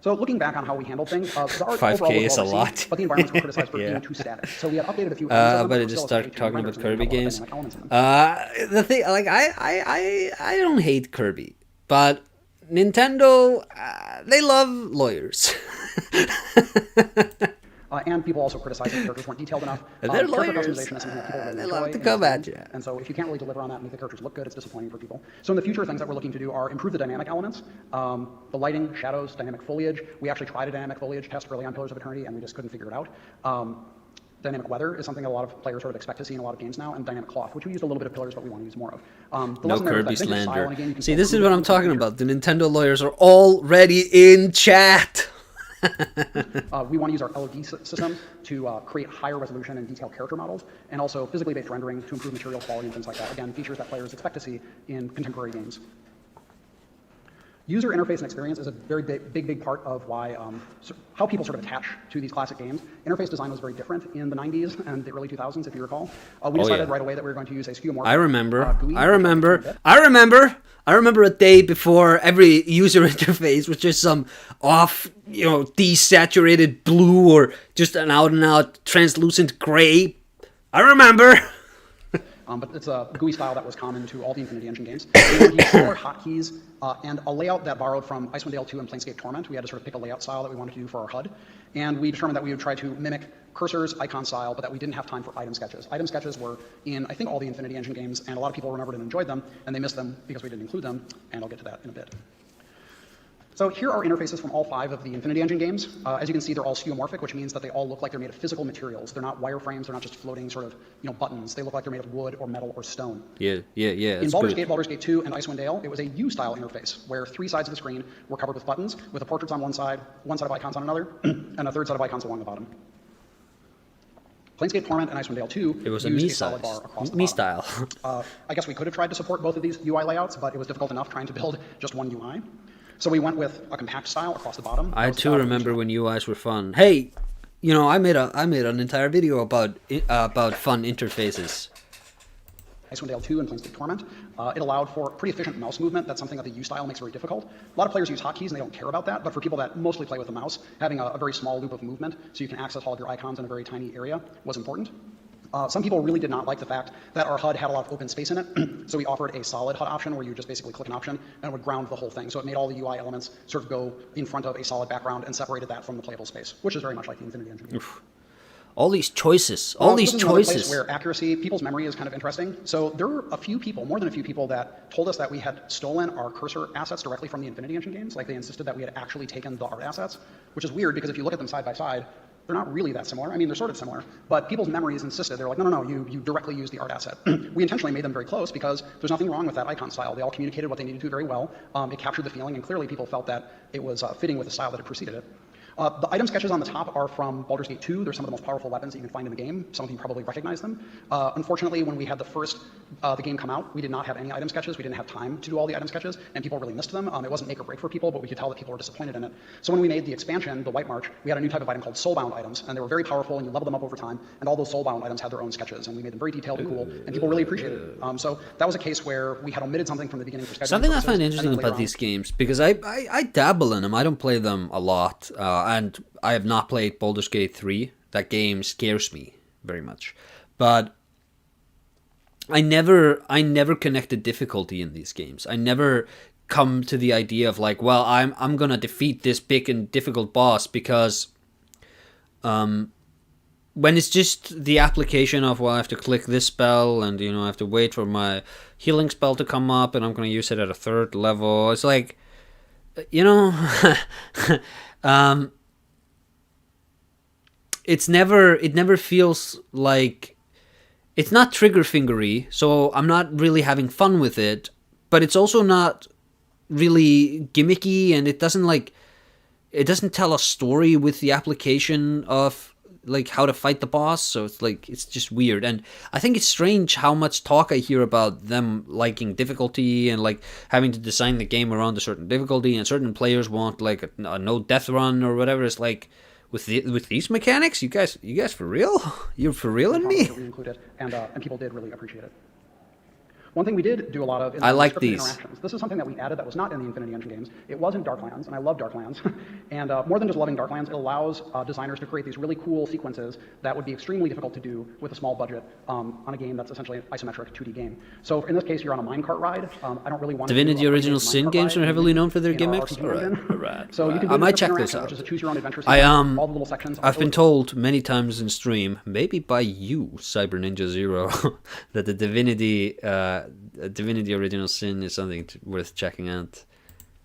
So looking back on how we handled things, the art 5K overall was is a well lot. received, but the environments were criticized for Yeah. being too static. So we had updated a few elements of them, But I were just still start essentially talking renders about and Kirby a couple of games. dynamic elements in them. The thing, like, I don't hate Kirby, but Nintendo, they love lawyers. And people also criticized that the characters weren't detailed enough. They're Character lawyers. customization is something that people really They enjoy love to in come these at games. you. And so if you can't really deliver on that and make the characters look good, it's disappointing for people. So in the future, things that we're looking to do are improve the dynamic elements, the lighting, shadows, dynamic foliage. We actually tried a dynamic foliage test early on Pillars of Eternity, and we just couldn't figure it out. Dynamic weather is something a lot of players sort of expect to see in a lot of games now, and dynamic cloth, which we used a little bit of Pillars, but we want to use more of. The No lesson there is Kirby that vintage style in a game, slander. you can See, still this is improve what it I'm in the talking future. about. The Nintendo lawyers are already in chat. We want to use our LOD system to create higher resolution and detailed character models, and also physically based rendering to improve material quality and things like that. Again, features that players expect to see in contemporary games. User interface and experience is a very big part of why how people sort of attach to these classic games. Interface design was very different in the 90s and the early 2000s, if you recall. We decided right away that we were going to use a skeuomorphic. I remember. GUI, I remember a day before every user interface was just some off, desaturated blue or just an out and out translucent gray. I remember. But it's a GUI style that was common to all the Infinity Engine games. We wanted to use similar hotkeys and a layout that borrowed from Icewind Dale 2 and Planescape Torment. We had to sort of pick a layout style that we wanted to do for our HUD. And we determined that we would try to mimic cursors, icon style, but that we didn't have time for item sketches. Item sketches were in, I think, all the Infinity Engine games, and a lot of people remembered and enjoyed them, and they missed them because we didn't include them, and I'll get to that in a bit. So here are interfaces from all 5 of the Infinity Engine games. As you can see, they're all skeuomorphic, which means that they all look like they're made of physical materials. They're not wireframes. They're not just floating sort of buttons. They look like they're made of wood or metal or stone. Yeah. In Baldur's Gate 2, and Icewind Dale, it was a U-style interface where 3 sides of the screen were covered with buttons, with the portraits on one side of icons on another, and a third set of icons along the bottom. Planescape Torment and Icewind Dale 2 It was a used me solid bar across the Me bottom. style. I guess we could have tried to support both of these UI layouts, but it was difficult enough trying to build just one UI. So we went with a compact style across the bottom. I too remember when UIs were fun. Hey, I made an entire video about fun interfaces. Icewind Dale 2 and Planescape Torment. It allowed for pretty efficient mouse movement. That's something that the U style makes very difficult. A lot of players use hotkeys and they don't care about that, but for people that mostly play with the mouse, having a very small loop of movement so you can access all of your icons in a very tiny area was important. Some people really did not like the fact that our HUD had a lot of open space in it, so we offered a solid HUD option where you just basically click an option and it would ground the whole thing. So it made all the UI elements sort of go in front of a solid background and separated that from the playable space, which is very much like the Infinity Engine. All these choices. This is another place where accuracy, people's memory is kind of interesting. So there were a few people, more than a few people, that told us that we had stolen our cursor assets directly from the Infinity Engine games. Like they insisted that we had actually taken the art assets, which is weird because if you look at them side by side, they're not really that similar. I mean, they're sort of similar, but people's memories insisted. They're like, no, you directly use the art asset. We intentionally made them very close because there's nothing wrong with that icon style. They all communicated what they needed to very well. It captured the feeling, and clearly people felt that it was fitting with the style that had preceded it. The item sketches on the top are from Baldur's Gate 2. They're some of the most powerful weapons that you can find in the game. Some of you probably recognize them. Unfortunately, when we had the game come out, we did not have any item sketches. We didn't have time to do all the item sketches, and people really missed them. It wasn't make or break for people, but we could tell that people were disappointed in it. So when we made the expansion, the White March, we had a new type of item called soulbound items, and they were very powerful, and you level them up over time, and all those soulbound items had their own sketches, and we made them very detailed and cool, and people really appreciated it. So that was a case where we had omitted something from the beginning for scheduling Something I purposes, find and interesting then later about these games, because I dabble in them. I don't play them a lot, and I have not played Baldur's Gate 3. That game scares me very much. But I never connected difficulty in these games. I never come to the idea of like, well, I'm gonna defeat this big and difficult boss because when it's just the application of, well, I have to click this spell and I have to wait for my healing spell to come up and I'm gonna use it at a third level. It's like, it never feels like, it's not trigger fingery, so I'm not really having fun with it, but it's also not really gimmicky, and it doesn't tell a story with the application of like how to fight the boss. So it's just weird, and I think it's strange how much talk I hear about them liking difficulty and like having to design the game around a certain difficulty, and certain players want like a no death run or whatever. It's like, with these mechanics, you guys for real? You're for real in me? And people did really appreciate it. One thing we did do a lot of is I like scripted these. interactions. This is something that we added that was not in the Infinity Engine games. It was in Darklands, and I love Darklands. And more than just loving Darklands, it allows designers to create these really cool sequences that would be extremely difficult to do with a small budget on a game that's essentially an isometric 2D game. So in this case, you're on a minecart ride. I don't really want to Divinity Original Sin games are heavily known for their gimmicks. Alright. So you can do I might check interaction, this out. which is a choose your own adventure sequence. All the little sections. I've been told many times in stream, maybe by you, Cyber Ninja Zero, that the Divinity Original Sin is something worth checking out.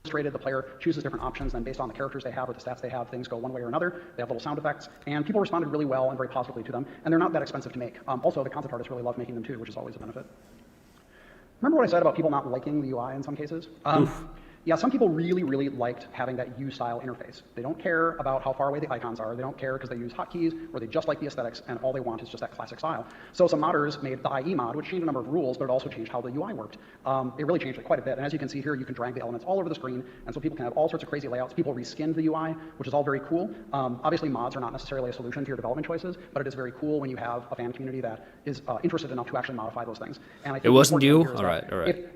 The player chooses different options, and based on the characters they have or the stats they have, things go one way or another. They have little sound effects, and people responded really well and very positively to them, and they're not that expensive to make. Also, the concept artists really love making them too, which is always a benefit. Remember what I said about people not liking the UI in some cases? Yeah, some people really, really liked having that U-style interface. They don't care about how far away the icons are. They don't care because they use hotkeys, or they just like the aesthetics, and all they want is just that classic style. So some modders made the IE mod, which changed a number of rules, but it also changed how the UI worked. It really changed it quite a bit, and as you can see here, you can drag the elements all over the screen, and so people can have all sorts of crazy layouts. People reskinned the UI, which is all very cool. Obviously, mods are not necessarily a solution to your development choices, but it is very cool when you have a fan community that is interested enough to actually modify those things. And I think it wasn't you? All right.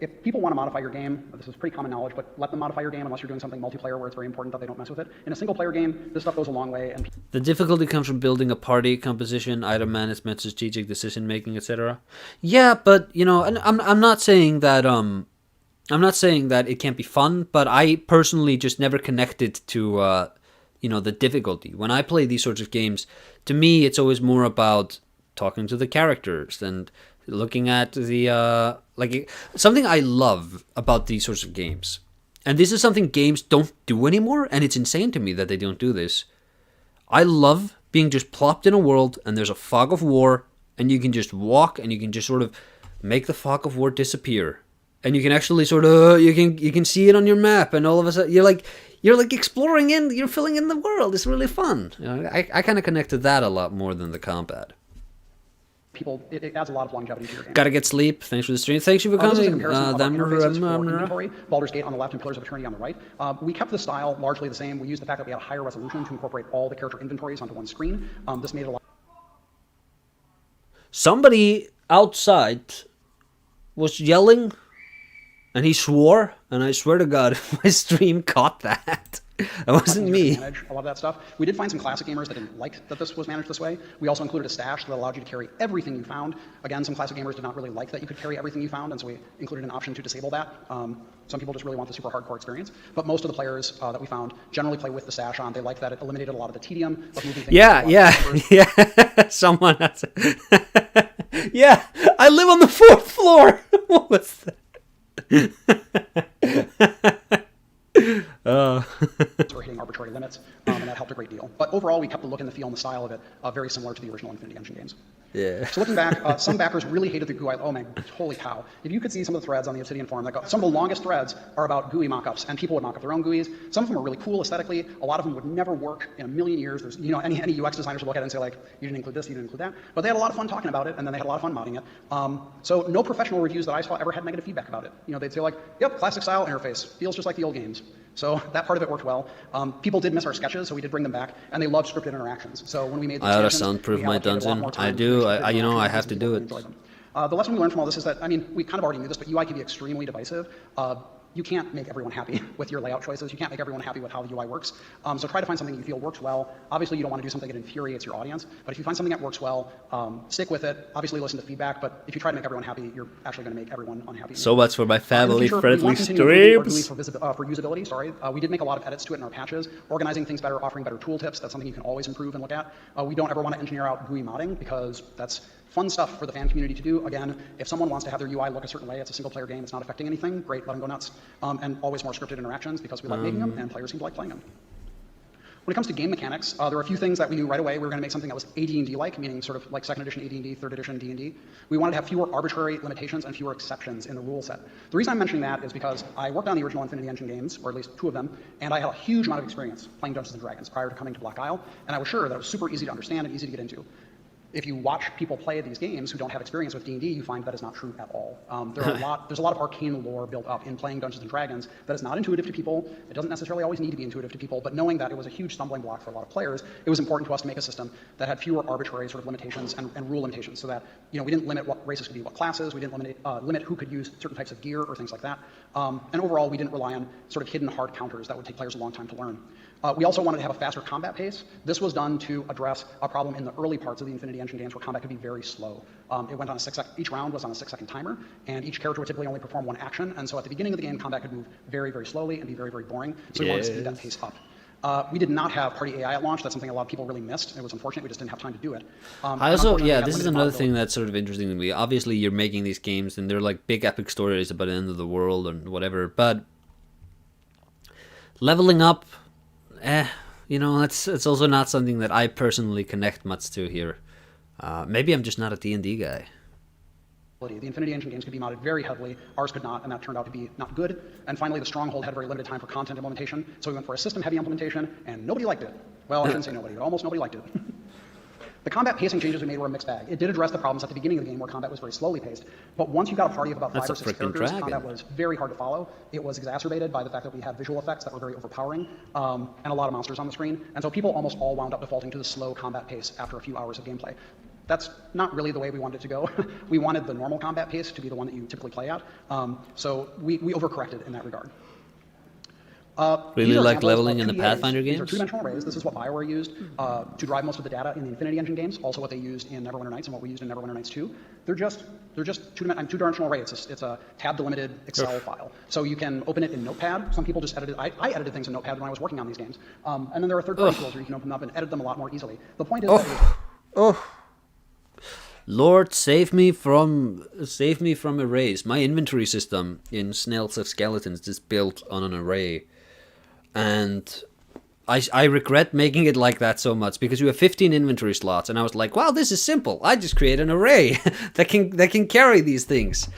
If people want to modify your game, this is pretty common knowledge, but let them modify your game unless you're doing something multiplayer where it's very important that they don't mess with it. In a single player game, this stuff goes a long way. And the difficulty comes from building a party composition, item management, strategic decision making, etc. Yeah, but and I'm not saying that it can't be fun, but I personally just never connected to the difficulty. When I play these sorts of games, to me it's always more about talking to the characters and looking at the something I love about these sorts of games. And this is something games don't do anymore, and it's insane to me that they don't do this. I love being just plopped in a world, and there's a fog of war, and you can just walk, and you can just sort of make the fog of war disappear. And you can actually sort of, you can see it on your map, and all of a sudden, you're like exploring you're filling in the world. It's really fun. I kind of connect to that a lot more than the combat. It adds a lot of longevity to your game. Gotta get sleep. Thanks for the stream. Thanks you for coming. This is a comparison of interfaces for inventory. Baldur's Gate on the left and Pillars of Eternity on the right. We kept the style largely the same. We used the fact that we had a higher resolution to incorporate all the character inventories onto one screen. This made it a lot. Somebody outside was yelling, and he swore, and I swear to God, my stream caught that. That wasn't me. Manage a lot of that stuff. We did find some classic gamers that didn't like that this was managed this way. We also included a stash that allowed you to carry everything you found. Again, some classic gamers did not really like that you could carry everything you found, and so we included an option to disable that. Some people just really want the super hardcore experience. But most of the players that we found generally play with the stash on. They liked that it eliminated a lot of the tedium of moving things. Yeah. Someone has yeah, I live on the 4th floor. What was that? We're hitting arbitrary limits, and that helped a great deal. But overall, we kept the look and the feel and the style of it very similar to the original Infinity Engine games. Yeah. So looking back, some backers really hated the GUI. Oh man, holy cow. If you could see some of the threads on the Obsidian forum, some of the longest threads are about GUI mockups, and people would mock up their own GUIs. Some of them are really cool aesthetically. A lot of them would never work in a million years. There's, any UX designers would look at it and say like, you didn't include this, you didn't include that. But they had a lot of fun talking about it, and then they had a lot of fun modding it. So no professional reviews that I saw ever had negative feedback about it. They'd say like, yep, classic style interface, feels just like the old games. So that part of it worked well. People did miss our sketches, so we did bring them back, and they loved scripted interactions. So when we made the I ought to soundproof my dungeon. I do. I have to do it. The lesson we learned from all this is that, we kind of already knew this, but UI can be extremely divisive. you can't make everyone happy with your layout choices. You can't make everyone happy with how the UI works. So try to find something you feel works well. Obviously, you don't want to do something that infuriates your audience, but if you find something that works well, stick with it. Obviously, listen to feedback, but if you try to make everyone happy, you're actually going to make everyone unhappy. So much for my family-friendly streams. For usability, sorry. We did make a lot of edits to it in our patches, organizing things better, offering better tooltips. That's something you can always improve and look at. We don't ever want to engineer out GUI modding because that's fun stuff for the fan community to do. Again, if someone wants to have their UI look a certain way, it's a single player game, it's not affecting anything, great, let them go nuts. And always more scripted interactions because we like making them and players seem to like playing them. When it comes to game mechanics, there are a few things that we knew right away. We were going to make something that was AD&D-like, meaning sort of like 2nd edition AD&D, 3rd edition D&D. We wanted to have fewer arbitrary limitations and fewer exceptions in the rule set. The reason I'm mentioning that is because I worked on the original Infinity Engine games, or at least 2 of them, and I had a huge amount of experience playing Dungeons & Dragons prior to coming to Black Isle, and I was sure that it was super easy to understand and easy to get into. If you watch people play these games who don't have experience with D&D, you find that is not true at all. There's a lot of arcane lore built up in playing Dungeons & Dragons that is not intuitive to people. It doesn't necessarily always need to be intuitive to people, but knowing that it was a huge stumbling block for a lot of players, it was important to us to make a system that had fewer arbitrary sort of limitations and rule limitations so that we didn't limit what races could be, what classes, we didn't limit who could use certain types of gear or things like that. And overall, we didn't rely on sort of hidden hard counters that would take players a long time to learn. We also wanted to have a faster combat pace. This was done to address a problem in the early parts of the Infinity Engine games where combat could be very slow. It went on each round was on a 6-second timer, and each character would typically only perform one action, and so at the beginning of the game, combat could move very, very slowly and be very, very boring, so we wanted to speed that pace up. We did not have party AI at launch. That's something a lot of people really missed. It was unfortunate. We just didn't have time to do it. This is another thing that's sort of interesting to me. Obviously, you're making these games, and they're like big epic stories about the end of the world and whatever, but leveling up, it's also not something that I personally connect much to here. Maybe I'm just not a D&D guy. The Infinity Engine games could be modded very heavily. Ours could not, and that turned out to be not good. And finally, the Stronghold had very limited time for content implementation, so we went for a system-heavy implementation, and nobody liked it. Well, I shouldn't say nobody, but almost nobody liked it. The combat pacing changes we made were a mixed bag. It did address the problems at the beginning of the game where combat was very slowly paced, but once you got a party of about 5 or 6 characters, combat was very hard to follow. It was exacerbated by the fact that we had visual effects that were very overpowering, and a lot of monsters on the screen, and so people almost all wound up defaulting to the slow combat pace after a few hours of gameplay. That's not really the way we wanted it to go. We wanted the normal combat pace to be the one that you typically play at, so we overcorrected in that regard. Really like leveling in the Pathfinder games? These are two-dimensional arrays. This is what BioWare used to drive most of the data in the Infinity Engine games, also what they used in Neverwinter Nights and what we used in Neverwinter Nights 2. They're just two-dimensional arrays. It's a tab-delimited Excel file. So you can open it in Notepad. Some people just edited it. I edited things in Notepad when I was working on these games. And then there are third-party tools where you can open them up and edit them a lot more easily. The point is that Lord, save me from arrays. My inventory system in Snails of Skeletons is built on an array. And I regret making it like that so much because you have 15 inventory slots, and I was like, wow, this is simple. I just create an array that can carry these things.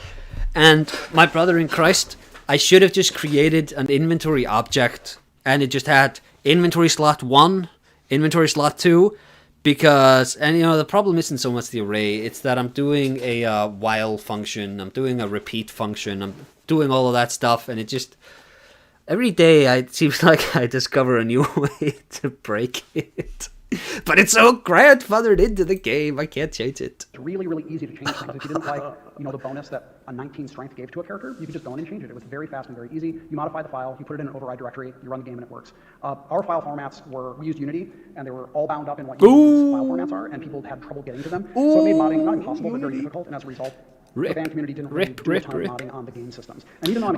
And my brother in Christ, I should have just created an inventory object, and it just had inventory slot 1, inventory slot 2, because, and the problem isn't so much the array, it's that I'm doing a while function, I'm doing a repeat function, I'm doing all of that stuff, and it just... Every day, it seems like I discover a new way to break it. But it's so grandfathered into the game, I can't change it. It's really, really easy to change things. If you didn't like, the bonus that a 19 strength gave to a character, you could just go in and change it. It was very fast and very easy. You modify the file, you put it in an override directory, you run the game, and it works. Our file formats we used Unity, and they were all bound up in what Unity's file formats are, and people had trouble getting to them. So it made modding not impossible, but very difficult, and as a result, the fan community didn't really do a ton of modding on the game systems. And even though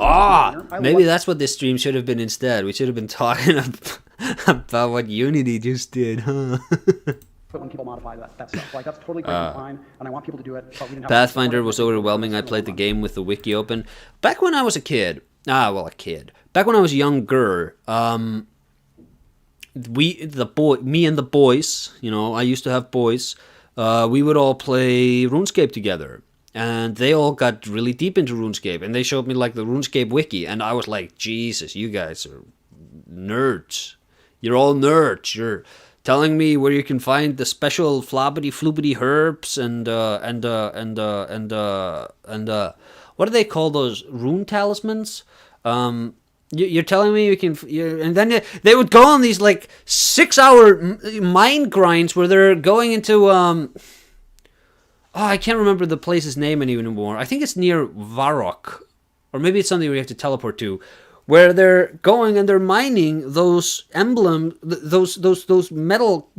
maybe that's what this stream should have been instead. We should have been talking about what Unity just did, huh? But when people modify that stuff, that's totally great and fine, and I want people to do it. But we didn't have Pathfinder was overwhelming. I played the game with the wiki open. Back when I was a kid, back when I was younger, me and the boys, I used to have boys, we would all play RuneScape together. And they all got really deep into RuneScape, and they showed me like the RuneScape wiki, and I was like, Jesus, you guys are nerds. You're all nerds. You're telling me where you can find the special flobbity floobity herbs and what do they call those rune talismans? You're telling me you can, and then they would go on these like 6-hour mind grinds where they're going into I can't remember the place's name anymore. I think it's near Varrock or maybe it's something where you have to teleport to, where they're going and they're mining those emblems, those metal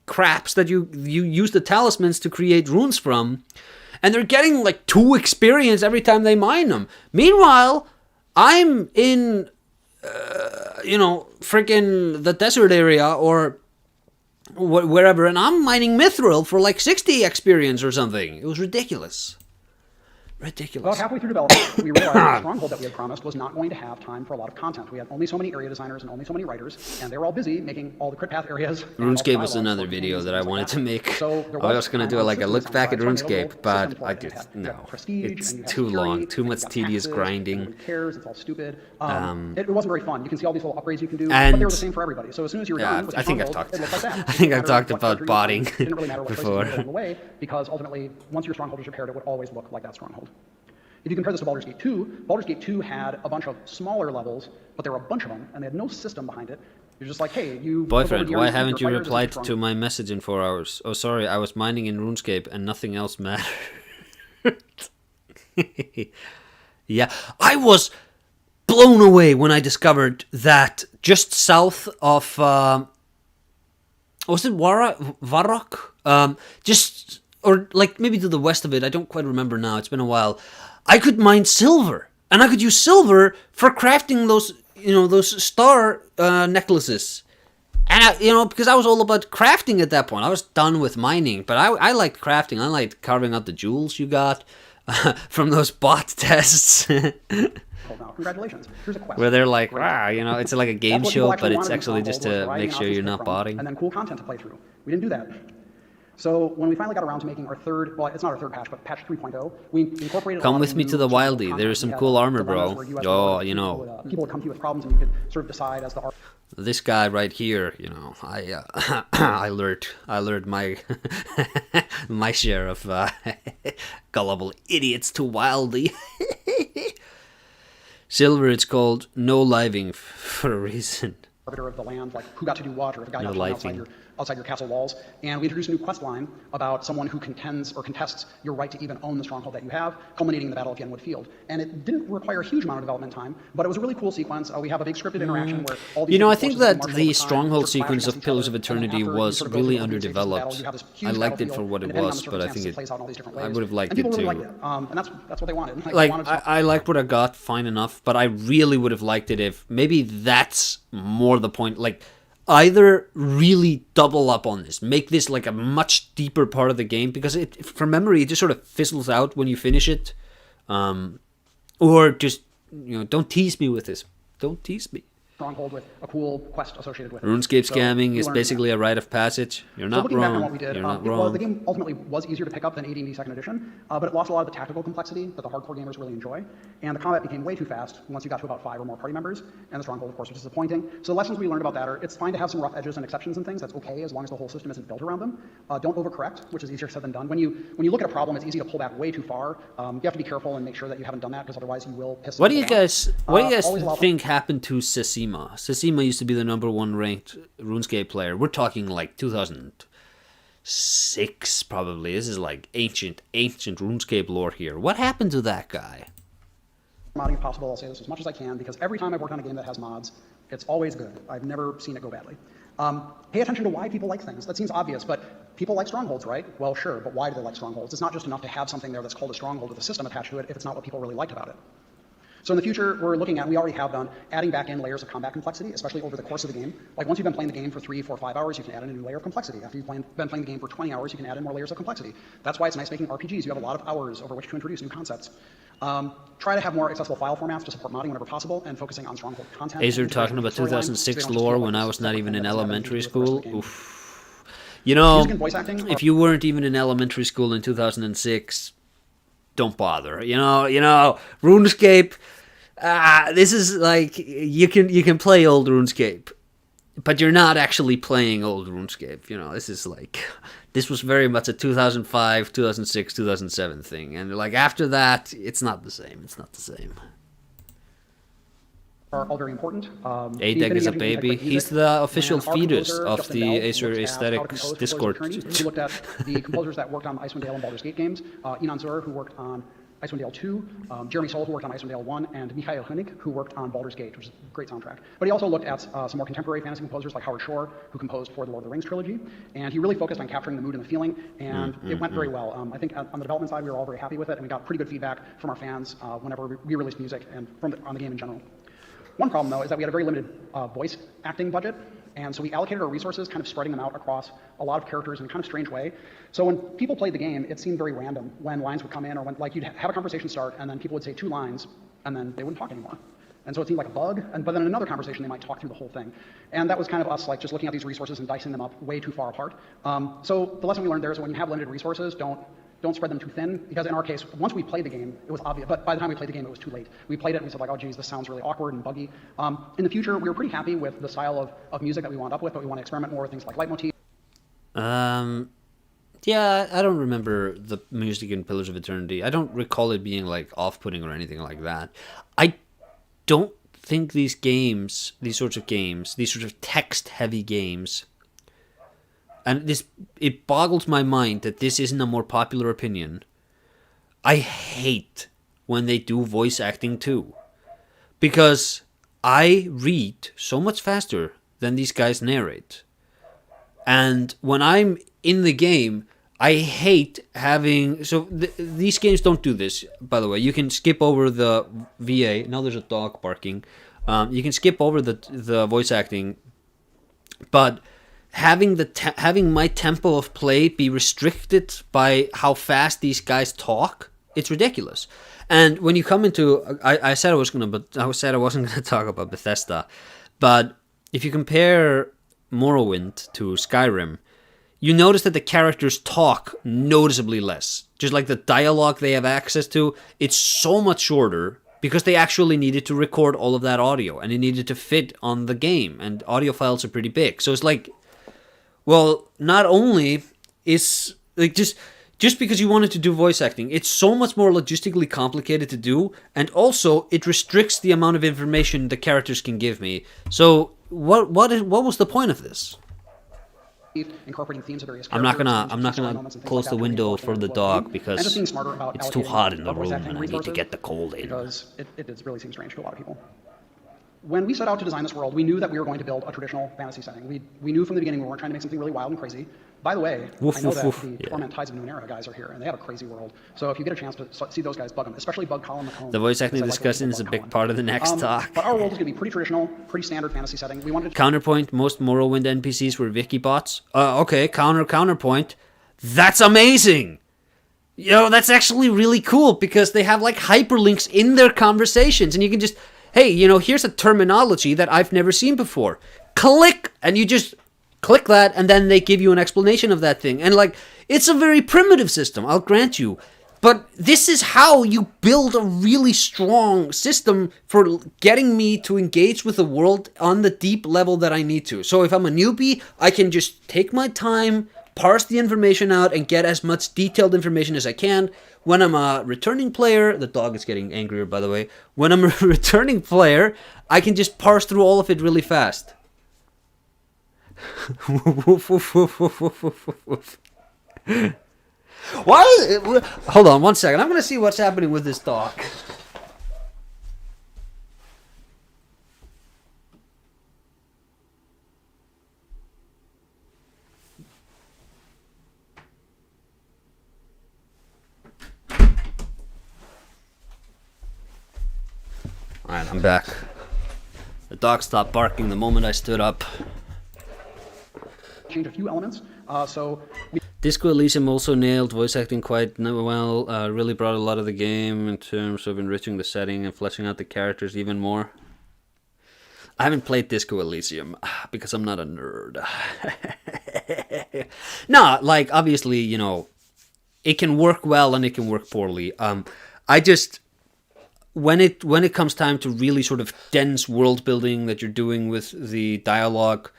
craps that you use the talismans to create runes from, and they're getting like 2 experience every time they mine them. Meanwhile, I'm in, freaking the desert area or wherever, and I'm mining mithril for like 60 experience or something. It was ridiculous. About halfway through development, we realized that the Stronghold that we had promised was not going to have time for a lot of content. We had only so many area designers and only so many writers, and they were all busy making all the crit path areas. RuneScape was another video that I wanted to make. So I was going to do like a look back at RuneScape, but I just, no. It's too long, too much tedious grinding. Who cares? It's all stupid. It wasn't very fun. You can see all these little upgrades you can do, and but they were the same for everybody. So as soon as you were done with the Stronghold, it looked like that. I think I've talked about botting It didn't really matter what before. places you were away, because ultimately, once your Stronghold was repaired, it would always look like that Stronghold. If you compare this to Baldur's Gate 2, Baldur's Gate 2 had a bunch of smaller levels, but there were a bunch of them, and they had no system behind it. You're just like, hey, you... Boyfriend, why haven't you replied to my message in 4 hours? Oh, sorry, I was mining in RuneScape and nothing else mattered. Yeah, I was blown away when I discovered that just south of... was it Varrock? Or like maybe to the west of it, I don't quite remember now, it's been a while. I could mine silver, and I could use silver for crafting those star necklaces. And because I was all about crafting at that point. I was done with mining, but I liked crafting. I liked carving out the jewels you got from those bot tests. Now, congratulations. Here's a quest. Where they're like, it's like a game show, but it's actually just to make sure you're not botting. And then cool content to play through. We didn't do that. So when we finally got around to making our third, well, it's not our third patch, but patch 3.0, we incorporated. Come with me to the Wildy. There is some cool armor, bro. Oh, people would come to you with problems, and you could sort of decide as the. This guy right here, I lured my my share of gullible idiots to Wildy. Silver, it's called no living for a reason. Arbiter of the land, like who got to do what, or if a guy got to outside your castle walls. And we introduced a new quest line about someone who contends or contests your right to even own the stronghold that you have, culminating in the Battle of Yenwood Field. And it didn't require a huge amount of development time, but it was a really cool sequence. We have a big scripted interaction where all these I think that the stronghold sequence of Pillars of Eternity was really underdeveloped. I liked it for what it was, but I think I would have liked it too. And that's what they wanted. I liked what I got, fine enough, but I really would have liked it if maybe that's more the point. Like, either really double up on this, make this like a much deeper part of the game, because from memory it just sort of fizzles out when you finish it, or just don't tease me with this. Don't tease me. Stronghold with a cool quest associated with it. RuneScape scamming is basically a rite of passage. You're not wrong. Back on what we did, You're not wrong. The game ultimately was easier to pick up than AD&D 2nd Edition, but it lost a lot of the tactical complexity that the hardcore gamers really enjoy, and the combat became way too fast once you got to about 5 or more party members, and the Stronghold, of course, was disappointing. So the lessons we learned about that are it's fine to have some rough edges and exceptions and things. That's okay as long as the whole system isn't built around them. Don't overcorrect, which is easier said than done. When you look at a problem, it's easy to pull back way too far. You have to be careful and make sure that you haven't done that, because otherwise you will piss. What do you guys think happened to Sesima? Sesima used to be the #1 ranked RuneScape player. We're talking like 2006 probably. This is like ancient RuneScape lore here. What happened to that guy? Modding if possible. I'll say this as much as I can, because every time I've worked on a game that has mods, it's always good. I've never seen it go badly. Pay attention to why people like things. That seems obvious, but people like strongholds, right? Well, sure, but why do they like strongholds? It's not just enough to have something there that's called a stronghold with a system attached to it if it's not what people really liked about it. So in the future, we're looking at, we already have done, adding back in layers of combat complexity, especially over the course of the game. Like once you've been playing the game for 3, 4, 5 hours, you can add in a new layer of complexity. After you've been playing the game for 20 hours, you can add in more layers of complexity. That's why it's nice making RPGs. You have a lot of hours over which to introduce new concepts. Try to have more accessible file formats to support modding whenever possible, and focusing on stronghold content. Aesir talking about 2006 lore when I was not even in elementary school. Oof. If you weren't even in elementary school in 2006, don't bother. RuneScape. This is like you can play old RuneScape, but you're not actually playing old RuneScape. This was very much a 2005, 2006, 2007 thing, and like after that, it's not the same. It's not the same. Are all very important. Adeg is a baby. He's the official fetus of the Aesir Aesthetics Discord. We looked at the composers that worked on the Icewind Dale and Baldur's Gate games. Inan Zur, who worked on Icewind Dale 2, Jeremy Soule, who worked on Icewind Dale 1, and Mikhail Hunig, who worked on Baldur's Gate, which is a great soundtrack. But he also looked at some more contemporary fantasy composers like Howard Shore, who composed for the Lord of the Rings trilogy, and he really focused on capturing the mood and the feeling, and it went very well. I think on the development side, we were all very happy with it, and we got pretty good feedback from our fans whenever we released music and on the game in general. One problem, though, is that we had a very limited voice acting budget, and so we allocated our resources, kind of spreading them out across a lot of characters in a kind of strange way. So when people played the game, it seemed very random when lines would come in, or when like you'd have a conversation start, and then people would say 2 lines, and then they wouldn't talk anymore. And so it seemed like a bug, but then in another conversation, they might talk through the whole thing. And that was kind of us like just looking at these resources and dicing them up way too far apart. So the lesson we learned there is that when you have limited resources, don't spread them too thin, because in our case, once we played the game, it was obvious, but by the time we played the game, it was too late. We played it and we said like, oh geez, this sounds really awkward and buggy. In the future, we were pretty happy with the style of music that we wound up with, but we want to experiment more with things like leitmotif. Yeah, I don't remember the music in Pillars of Eternity. I don't recall it being like off-putting or anything like that. I don't think these sorts of text-heavy games, and it boggles my mind that this isn't a more popular opinion. I hate when they do voice acting too, because I read so much faster than these guys narrate. And when I'm in the game, I hate having... So these games don't do this, by the way. You can skip over the VA. Now there's a dog barking. You can skip over the voice acting, but having my tempo of play be restricted by how fast these guys talk, it's ridiculous. And when you come into... I said I wasn't going to talk about Bethesda, but if you compare Morrowind to Skyrim, you notice that the characters talk noticeably less. Just like the dialogue they have access to, it's so much shorter because they actually needed to record all of that audio, and it needed to fit on the game, and audio files are pretty big. So it's like, well, not only is like just because you wanted to do voice acting, it's so much more logistically complicated to do, and also it restricts the amount of information the characters can give me. So what was the point of this? Incorporating themes of various I'm not characters, gonna close the window for the dog because it's too hot in the room and I need to get the cold in. Because it really seems strange to a lot of people. When we set out to design this world, we knew that we were going to build a traditional fantasy setting. We knew from the beginning we weren't trying to make something really wild and crazy. By the way, I know that the Torment Tides of Numenera guys are here, and they have a crazy world. So if you get a chance to see those guys, bug them, especially bug Colin McComb. The voice acting discussion is a big part of the next talk. But our world is going to be pretty traditional, pretty standard fantasy setting. We wanted to... Counterpoint, most Morrowind NPCs were wiki bots. Okay, counterpoint. That's amazing! That's actually really cool, because they have like hyperlinks in their conversations, and you can just... Hey, here's a terminology that I've never seen before. Click! And you just click that, and then they give you an explanation of that thing. And, it's a very primitive system, I'll grant you. But this is how you build a really strong system for getting me to engage with the world on the deep level that I need to. So if I'm a newbie, I can just take my time, parse the information out, and get as much detailed information as I can. When I'm a returning player, the dog is getting angrier, by the way. When I'm a returning player, I can just parse through all of it really fast. Why? Hold on 1 second. I'm going to see what's happening with this dog. Alright, I'm back. The dog stopped barking the moment I stood up. Change a few elements. Disco Elysium also nailed voice acting quite well. Really brought a lot of the game in terms of enriching the setting and fleshing out the characters even more. I haven't played Disco Elysium because I'm not a nerd. No, obviously, it can work well and it can work poorly. When it comes time to really sort of dense world building that you're doing with the dialogue,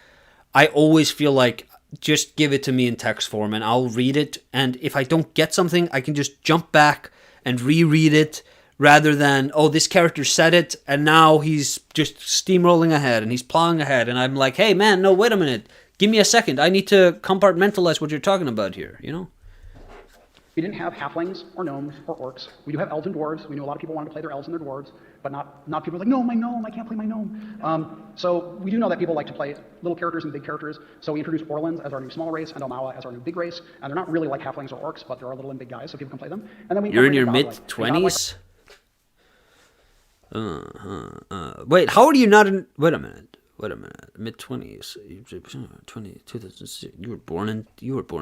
I always feel like just give it to me in text form and I'll read it. And if I don't get something, I can just jump back and reread it rather than, this character said it and now he's just steamrolling ahead and he's plowing ahead. And I'm like, hey man, no, wait a minute. Give me a second. I need to compartmentalize what you're talking about here, We didn't have halflings or gnomes or orcs. We do have elves and dwarves. We knew a lot of people wanted to play their elves and their dwarves, but not people like, no, my gnome, I can't play my gnome. So we do know that people like to play little characters and big characters. So we introduced Orlans as our new small race and Omawa as our new big race. And they're not really like halflings or orcs, but they're little and big guys, so people can play them. And then we You're in your mid-20s? Wait, how old are you not in... Wait a minute. Mid-20s. 2006. You were born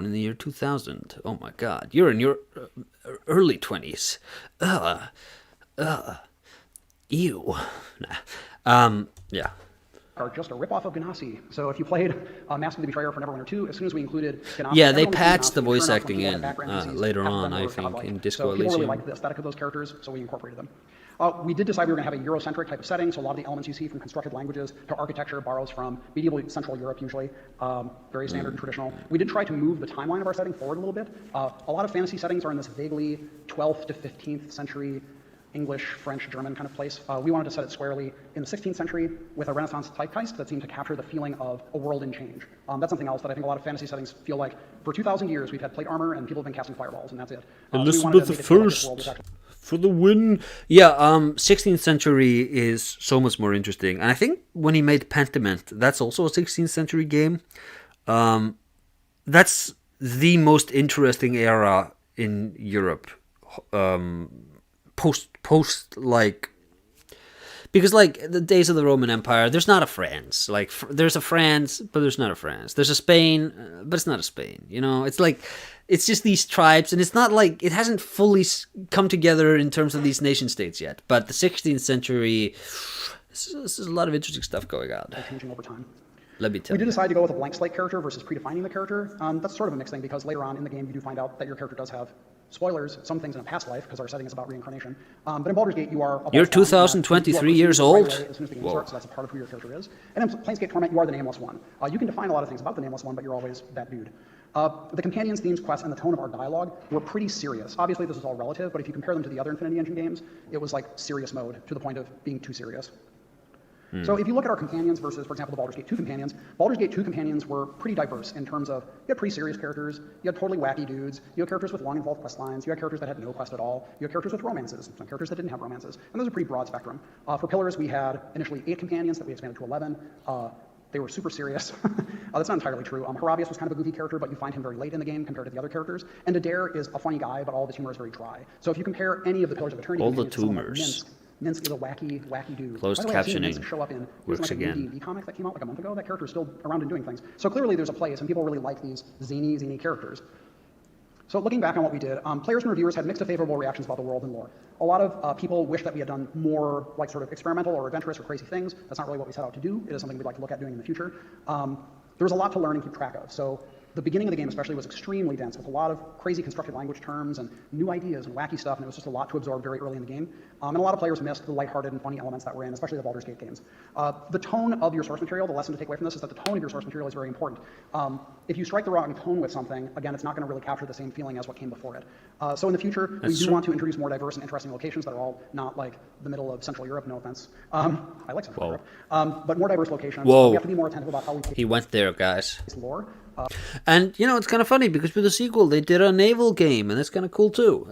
in the year 2000. Oh my god. You're in your early 20s. Ew. Nah. Yeah. Are just a ripoff of Ganassi. So if you played Mask of the Betrayer for Neverwinter 2, as soon as we included Ganassi... Yeah, they patched the voice acting in later on, I think, in Disco Elysium. So people really liked the aesthetic of those characters, so we incorporated them. We did decide we were going to have a Eurocentric type of setting, so a lot of the elements you see from constructed languages to architecture borrows from medieval Central Europe usually, very standard and traditional. We did try to move the timeline of our setting forward a little bit. A lot of fantasy settings are in this vaguely 12th to 15th century English, French, German kind of place. We wanted to set it squarely in the 16th century with a Renaissance zeitgeist that seemed to capture the feeling of a world in change. That's something else that I think a lot of fantasy settings feel like. For 2,000 years, we've had plate armor and people have been casting fireballs, and that's it. Elizabeth the First for the win. Yeah, 16th century is so much more interesting. And I think when he made Pentiment, that's also a 16th century game. That's the most interesting era in Europe. Post like, because like the days of the Roman Empire, there's not a France. Like there's a France, but there's not a France. There's a Spain, but it's not a Spain. You know, it's like, it's just these tribes, and it's not like, it hasn't fully come together in terms of these nation states yet. But the 16th century, this is a lot of interesting stuff going on. They're changing over time. Let me tell you. We did decide to go with a blank slate character versus predefining the character. That's sort of a mixed thing because later on in the game you do find out that your character does have, spoilers, some things in a past life because our setting is about reincarnation. But in Baldur's Gate you are... You're 2023 years old? As soon as the game starts, so that's a part of who your character is. And in Planescape Torment you are the Nameless One. You can define a lot of things about the Nameless One, but you're always that dude. The companions, themes, quests, and the tone of our dialogue were pretty serious. Obviously this is all relative, but if you compare them to the other Infinity Engine games, it was like serious mode to the point of being too serious. So if you look at our companions versus, for example, the Baldur's Gate 2 companions, Baldur's Gate 2 companions were pretty diverse in terms of, you had pretty serious characters, you had totally wacky dudes, you had characters with long involved quest lines, you had characters that had no quest at all, you had characters with romances, some characters that didn't have romances, and those are a pretty broad spectrum. For Pillars, we had initially 8 companions that we expanded to 11. They were super serious. That's not entirely true. Harabius was kind of a goofy character, but you find him very late in the game compared to the other characters. And Adair is a funny guy, but all of his humor is very dry. So if you compare any of the Pillars of Eternity, all the tumors. Minsk is a wacky dude. Closed captioning show up in works like again. A D&D comic that came out like a month ago. That character is still around and doing things. So clearly there's a place, and people really like these zany characters. So looking back on what we did, players and reviewers had mixed to favorable reactions about the world and lore. A lot of people wish that we had done more like sort of experimental or adventurous or crazy things. That's not really what we set out to do. It is something we'd like to look at doing in the future. There was a lot to learn and keep track of. So the beginning of the game especially was extremely dense with a lot of crazy constructed language terms and new ideas and wacky stuff, and it was just a lot to absorb very early in the game. And a lot of players missed the lighthearted and funny elements that were in, especially the Baldur's Gate games. The tone of your source material, the lesson to take away from this is that the tone of your source material is very important. If you strike the wrong tone with something, again, it's not going to really capture the same feeling as what came before it. So in the future, we do want to introduce more diverse and interesting locations that are all not like the middle of Central Europe, no offense. I like Central Europe. But more diverse locations. We have to be more attentive about how we... He went there, guys. Lore. And, you know, it's kind of funny because with the sequel, they did a naval game, and that's kind of cool, too.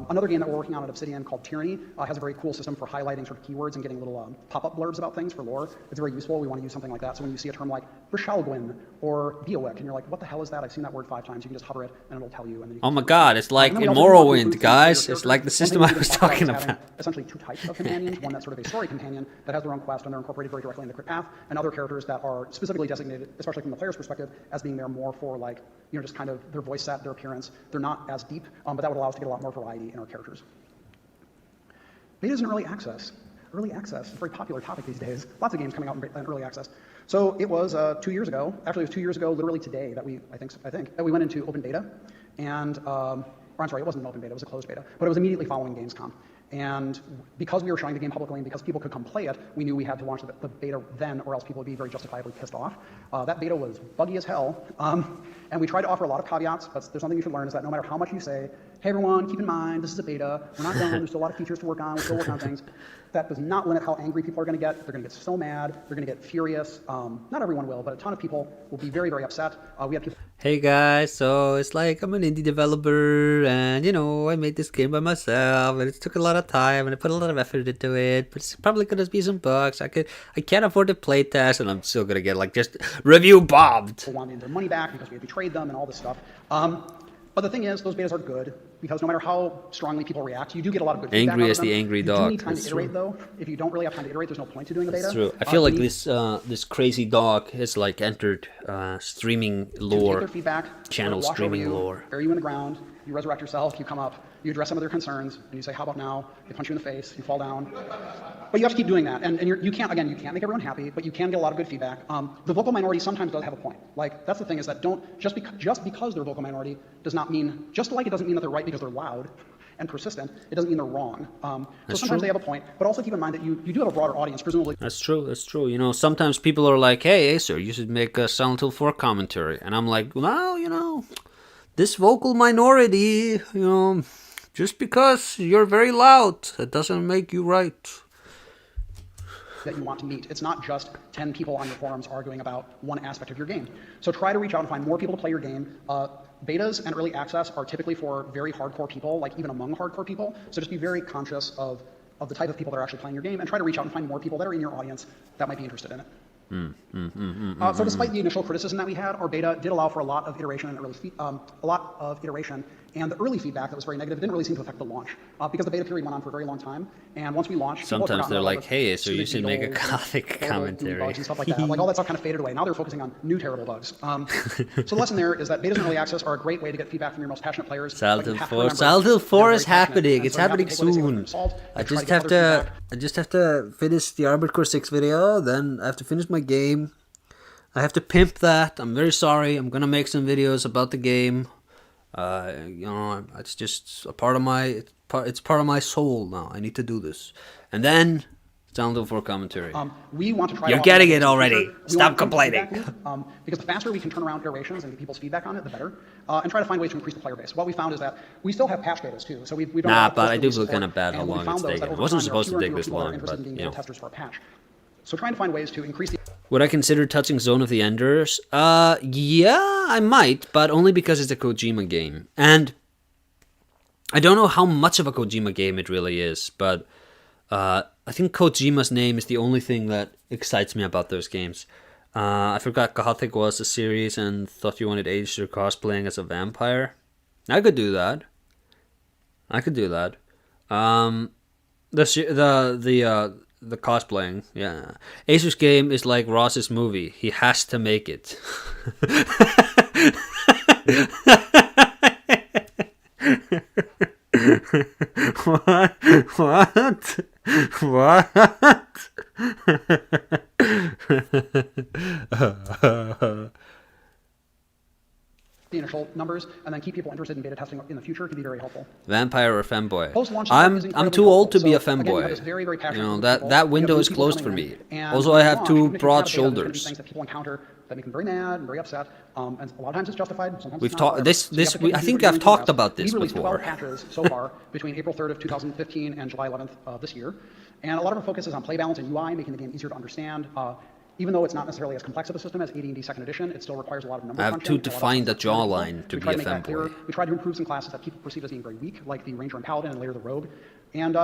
Another game that we're working on at Obsidian called Tyranny has a very cool system for highlighting sort of keywords and getting little pop-up blurbs about things for lore. It's very useful. We want to use something like that. So when you see a term like Brishalgwyn or Beowek, and you're like, what the hell is that? I've seen that word 5 times. You can just hover it, and it'll tell you. And then you oh my god, it's like in Morrowind, guys. It's like the system I was talking about. Essentially 2 types of companions. One that's sort of a story companion that has their own quest, and they're incorporated very directly into Crit Path, and other characters that are specifically designated, especially from the player's perspective, as being there more for like, you know, just kind of their voice set, their appearance. They're not as deep, but that would allow us to get a lot more variety in our characters. Beta is in early access. Early access is a very popular topic these days. Lots of games coming out in early access. So it was 2 years ago. Actually, it was 2 years ago, literally today, that I think that we went into open beta, and or I'm sorry, it wasn't an open beta. It was a closed beta, but it was immediately following Gamescom. And because we were showing the game publicly and because people could come play it, we knew we had to launch the beta then, or else people would be very justifiably pissed off. That beta was buggy as hell, and we tried to offer a lot of caveats, but there's something you should learn is that no matter how much you say, hey everyone, keep in mind, this is a beta, we're not done, there's still a lot of features to work on, we're still working on things, that does not limit how angry people are going to get. They're going to get so mad, they're going to get furious. Not everyone will, but a ton of people will be very, very upset. We have people... Hey guys, so it's like I'm an indie developer and I made this game by myself and it took a lot of time and I put a lot of effort into it, but it's probably gonna be some bugs. I can't afford to play test and I'm still gonna get like just review bombed. People wanting their money back because we had betrayed them and all this stuff. But the thing is, those betas are good because no matter how strongly people react, you do get a lot of good feedback. Angry as the angry dog. You do need time to iterate, though. If you don't really have time to iterate, there's no point to doing a beta. That's true. I feel like this crazy dog has like entered streaming lore. Take their feedback, channel streaming lore. Bury you in the ground. You resurrect yourself. You come up. You address some of their concerns, and you say, "How about now?" They punch you in the face. You fall down. But you have to keep doing that, and you can't make everyone happy, but you can get a lot of good feedback. The vocal minority sometimes does have a point. Like that's the thing is that just because they're a vocal minority does not mean just like it doesn't mean that they're right because they're loud and persistent. It doesn't mean they're wrong. So sometimes they have a point, but also keep in mind that you do have a broader audience, presumably. That's true. That's true. Sometimes people are like, "Hey, Aesir, you should make a Silent Hill 4 commentary," and I'm like, "Well, this vocal minority, just because you're very loud, that doesn't make you right." That you want to meet. It's not just 10 people on your forums arguing about one aspect of your game. So try to reach out and find more people to play your game. Betas and early access are typically for very hardcore people, like even among hardcore people. So just be very conscious of the type of people that are actually playing your game and try to reach out and find more people that are in your audience that might be interested in it. So despite the initial criticism that we had, our beta did allow for a lot of iteration and the early feedback that was very negative didn't really seem to affect the launch because the beta period went on for a very long time. And once we launched, sometimes they're like, "Hey, so you should make a Gothic commentary." Bugs and stuff like that. Like all that stuff kind of faded away. Now they're focusing on new terrible bugs. So the lesson there is that betas and early access are a great way to get feedback from your most passionate players. Silent Hill 4 is happening. It's happening soon. I just have to finish the Armored Core 6 video. Then I have to finish my game. I have to pimp that. I'm very sorry. I'm gonna make some videos about the game. It's just a part of it's part of my soul now. I need to do this. And then Silent Hill 4 commentary. We want to try. You're getting it already. Stop complaining. Because the faster we can turn around iterations and get people's feedback on it, the better. And try to find ways to increase the player base. What we found is that we still have patch betas too. So we don't. But I do feel kind of bad how long it's taken. It wasn't supposed to take this long, but testers for a patch. So trying to find ways to increase the. Would I consider touching Zone of the Enders? Yeah, I might, but only because it's a Kojima game. And I don't know how much of a Kojima game it really is, but I think Kojima's name is the only thing that excites me about those games. I forgot Gothic was a series and thought you wanted Aesir cosplaying as a vampire. I could do that. The cosplaying, yeah. Acer's game is like Ross's movie. He has to make it. What? The initial numbers and then keep people interested in beta testing in the future can be very helpful. Vampire or femboy? Post-launch I'm too old to be a femboy. Again, that window is closed for me. Also, I have two broad shoulders. Things that people encounter that make them very mad and very upset, and a lot of times it's justified. Sometimes we've it's not. talked. I think I've talked about this before. We released 12 before. patches so far between April 3rd of 2015 and July 11th of this year, and a lot of our focus is on play balance and UI, making the game easier to understand. Even though it's not necessarily as complex of a system as AD&D 2nd Edition, it still requires a lot of number crunching. I have to define the jawline to be a femboy. We tried to improve some classes that people perceive as being very weak, like the Ranger and Paladin and later the Rogue. And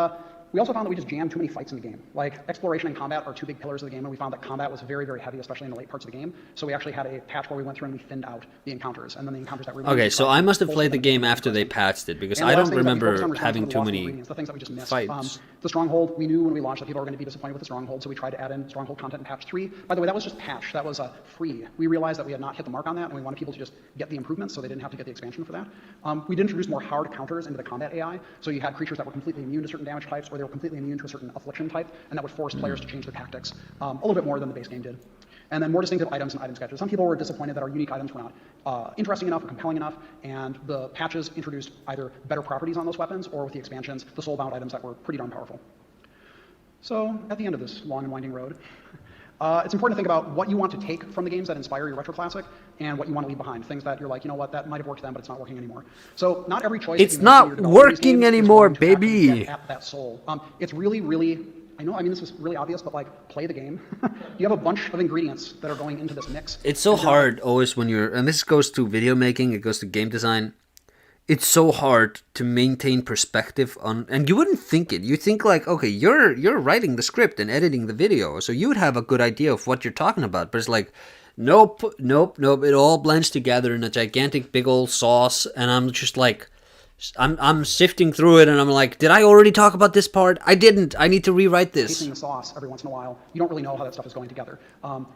we also found that we just jammed too many fights in the game. Like, exploration and combat are two big pillars of the game, and we found that combat was very, very heavy, especially in the late parts of the game. So we actually had a patch where we went through and we thinned out the encounters, and then the encounters that were... Okay, so I must have played the game after they patched it, because I don't remember having too many fights. The Stronghold, we knew when we launched that people were going to be disappointed with the Stronghold, so we tried to add in Stronghold content in patch 3. By the way, that was just patch. That was free. We realized that we had not hit the mark on that, and we wanted people to just get the improvements so they didn't have to get the expansion for that. We did introduce more hard counters into the combat AI, so you had creatures that were completely immune to certain damage types, or they were completely immune to a certain affliction type, and that would force players to change their tactics a little bit more than the base game did. And then more distinctive items and item sketches. Some people were disappointed that our unique items were not interesting enough or compelling enough, and the patches introduced either better properties on those weapons, or with the expansions, the soulbound items that were pretty darn powerful. So, at the end of this long and winding road, it's important to think about what you want to take from the games that inspire your retro classic and what you want to leave behind. Things that you're like, you know what, that might have worked then, but it's not working anymore. So not every choice. It's not working anymore, baby. At that soul. It's really, really I know, I mean, this is really obvious, but like, play the game. You have a bunch of ingredients that are going into this mix. It's so hard always when you're, and this goes to video making, it goes to game design. It's so hard to maintain perspective on, and you wouldn't think it. You think like, okay, you're writing the script and editing the video, so you would have a good idea of what you're talking about. But it's like, nope. It all blends together in a gigantic big old sauce, and I'm just like, I'm sifting through it, and I'm like, did I already talk about this part? I didn't. I need to rewrite this. Tasting the sauce every once in a while, you don't really know how that stuff is going together.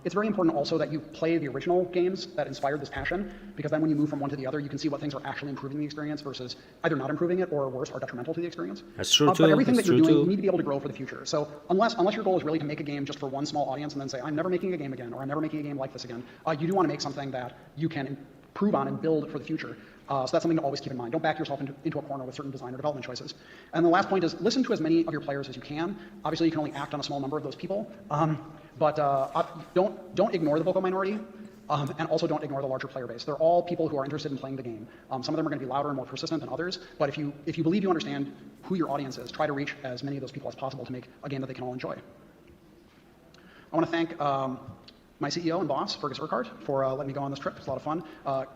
It's very important also that you play the original games that inspired this passion, because then when you move from one to the other, you can see what things are actually improving the experience versus either not improving it or worse, are detrimental to the experience. That's true too. But everything That's that you're true doing, too. you need to be able to grow for the future. So unless your goal is really to make a game just for one small audience and then say, I'm never making a game again, or I'm never making a game like this again, you do want to make something that you can improve on and build for the future. So that's something to always keep in mind. Don't back yourself into a corner with certain design or development choices. And the last point is listen to as many of your players as you can. Obviously, you can only act on a small number of those people, but don't ignore the vocal minority, and also don't ignore the larger player base. They're all people who are interested in playing the game. Some of them are going to be louder and more persistent than others, but if you believe you understand who your audience is, try to reach as many of those people as possible to make a game that they can all enjoy. I want to thank my CEO and boss, Fergus Urquhart, for letting me go on this trip. It's a lot of fun.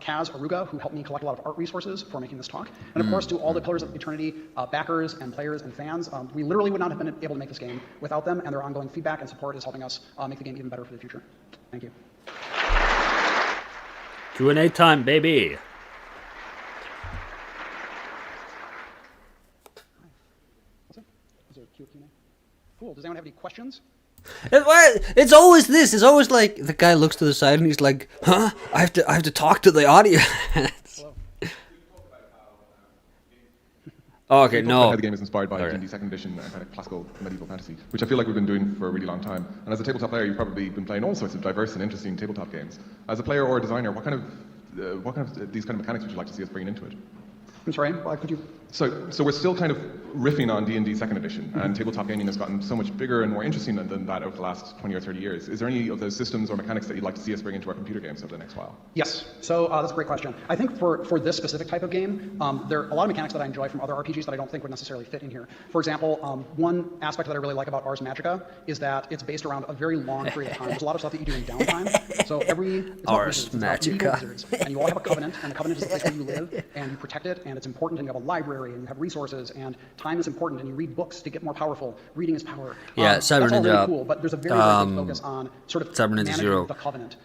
Kaz Aruga, who helped me collect a lot of art resources for making this talk. And of course, to all the Pillars of Eternity backers and players and fans. We literally would not have been able to make this game without them, and their ongoing feedback and support is helping us make the game even better for the future. Thank you. Q&A time, baby. What's it? Is there a Q&A? Cool. Does anyone have any questions? It's always this. It's always like the guy looks to the side and he's like, "Huh? I have to talk to the audience." Oh, okay, no. How the game is inspired by D&D Second Edition and kind of classical medieval fantasy, which I feel like we've been doing for a really long time. And as a tabletop player, you've probably been playing all sorts of diverse and interesting tabletop games. As a player or a designer, what kind of these kind of mechanics would you like to see us bring into it? I'm sorry. Could you? So we're still kind of riffing on D&D Second Edition, and tabletop gaming has gotten so much bigger and more interesting than that over the last 20 or 30 years. Is there any of those systems or mechanics that you'd like to see us bring into our computer games over the next while? Yes. So that's a great question. I think for this specific type of game, there are a lot of mechanics that I enjoy from other RPGs that I don't think would necessarily fit in here. For example, one aspect that I really like about Ars Magica is that it's based around a very long period of time. There's a lot of stuff that you do in downtime. So Ars Magica. And you all have a covenant, and the covenant is the place where you live, and you protect it, and it's important, and you have a library, and you have resources, and time is important, and you read books to get more powerful. Reading is power. Yeah, that's all Cyber really Ninja. cool, but there's a very, very big focus on sort of Cyber Ninja managing Zero. the covenant.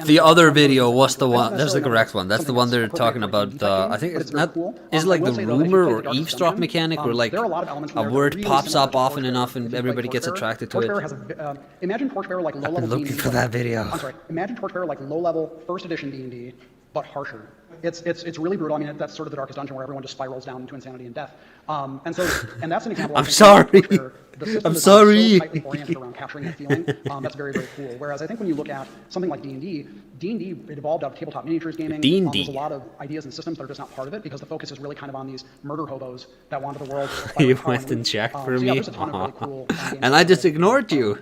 The other video was the one. That's the correct one. That's the one they're talking about. I think it's not. Is it like the rumor or eavesdrop mechanic, where like a word pops up often enough and everybody gets attracted to it? Imagine Torchbearer like low-level. I've been looking for that video. I'm sorry. Imagine Torchbearer like low-level first edition D&D, but harsher. It's really brutal. I mean, that's sort of the Darkest Dungeon where everyone just spirals down into insanity and death. And that's an example. I'm sorry. I'm sorry. So tightly oriented around capturing that feeling. That's very, very cool. Whereas I think when you look at something like D&D it evolved out of tabletop miniatures gaming. D&D. There's a lot of ideas and systems that are just not part of it because the focus is really kind of on these murder hobos that wander the world. You went and checked for me, there's a ton of really cool games and I just ignored you.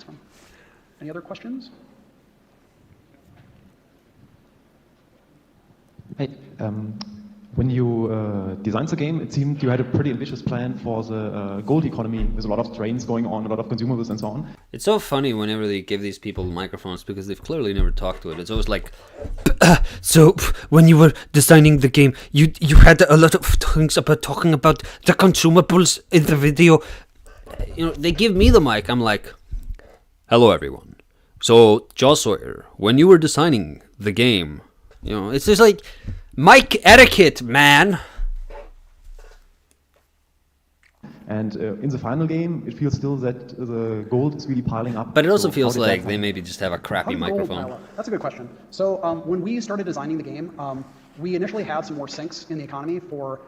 Any other questions? Hey, when you designed the game, it seemed you had a pretty ambitious plan for the gold economy with a lot of trains going on, a lot of consumables and so on. It's so funny whenever they give these people microphones because they've clearly never talked to it. It's always like, so when you were designing the game, you had a lot of things about talking about the consumables in the video. You know, they give me the mic. I'm like, hello everyone. So Jaw Sawyer, when you were designing the game, you know, it's just like mic etiquette, man. And in the final game, it feels still that the gold is really piling up. But it also So feels how did that like they maybe just have a crappy How did gold microphone. pile up? That's a good question. So when we started designing the game, we initially had some more sinks in the economy for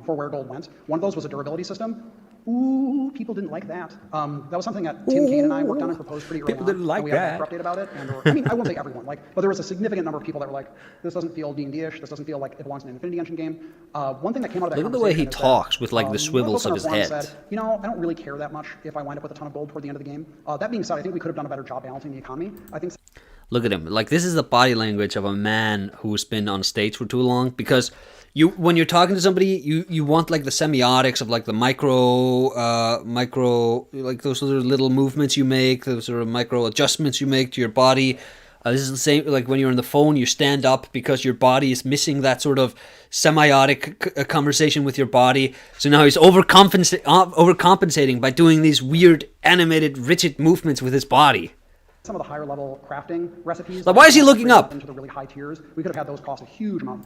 where gold went. One of those was a durability system. Ooh, people didn't like that. That was something that Tim Kane and I worked on and proposed pretty early People on. didn't like and we had that. a update about it. I mean, I won't say everyone, but there was a significant number of people that were like, this doesn't feel D&D-ish. This doesn't feel like it belongs in an Infinity Engine game. One thing that came out of that Look at the way he conversation is talks that, with like the one swivels of us his on our forum head. said, you know, I don't really care that much if I wind up with a ton of gold toward the end of the game. That being said, I think we could have done a better job balancing the economy. I think. Look at him. Like, this is the body language of a man who's been on stage for too long, because when you're talking to somebody, you want like the semiotics of like the micro like those sort of little movements you make, those sort of micro adjustments you make to your body. This is the same like when you're on the phone, you stand up because your body is missing that sort of semiotic conversation with your body. So now he's overcompensating by doing these weird animated rigid movements with his body. Some of the higher level crafting recipes. Like, why is he looking up? Into the really high tiers, we could have had those cost a huge amount.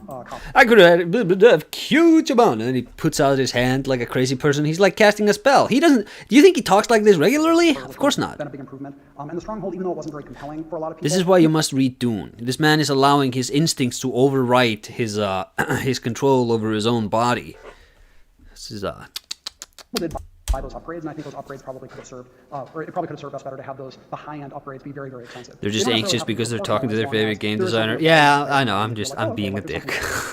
I could have had a huge amount, and then he puts out his hand like a crazy person. He's like casting a spell. He doesn't. Do you think he talks like this regularly? Of course not. Been a big improvement. And the stronghold, even though it wasn't very compelling for a lot of people. This is why you must read Dune. This man is allowing his instincts to overwrite his his control over his own body. This is People did buy those upgrades, and I think those upgrades probably could have served, or it probably could have served us better to have the high-end upgrades be very, very expensive. They're just anxious because they're talking to their favorite game designer. Yeah, I know. I'm being a dick.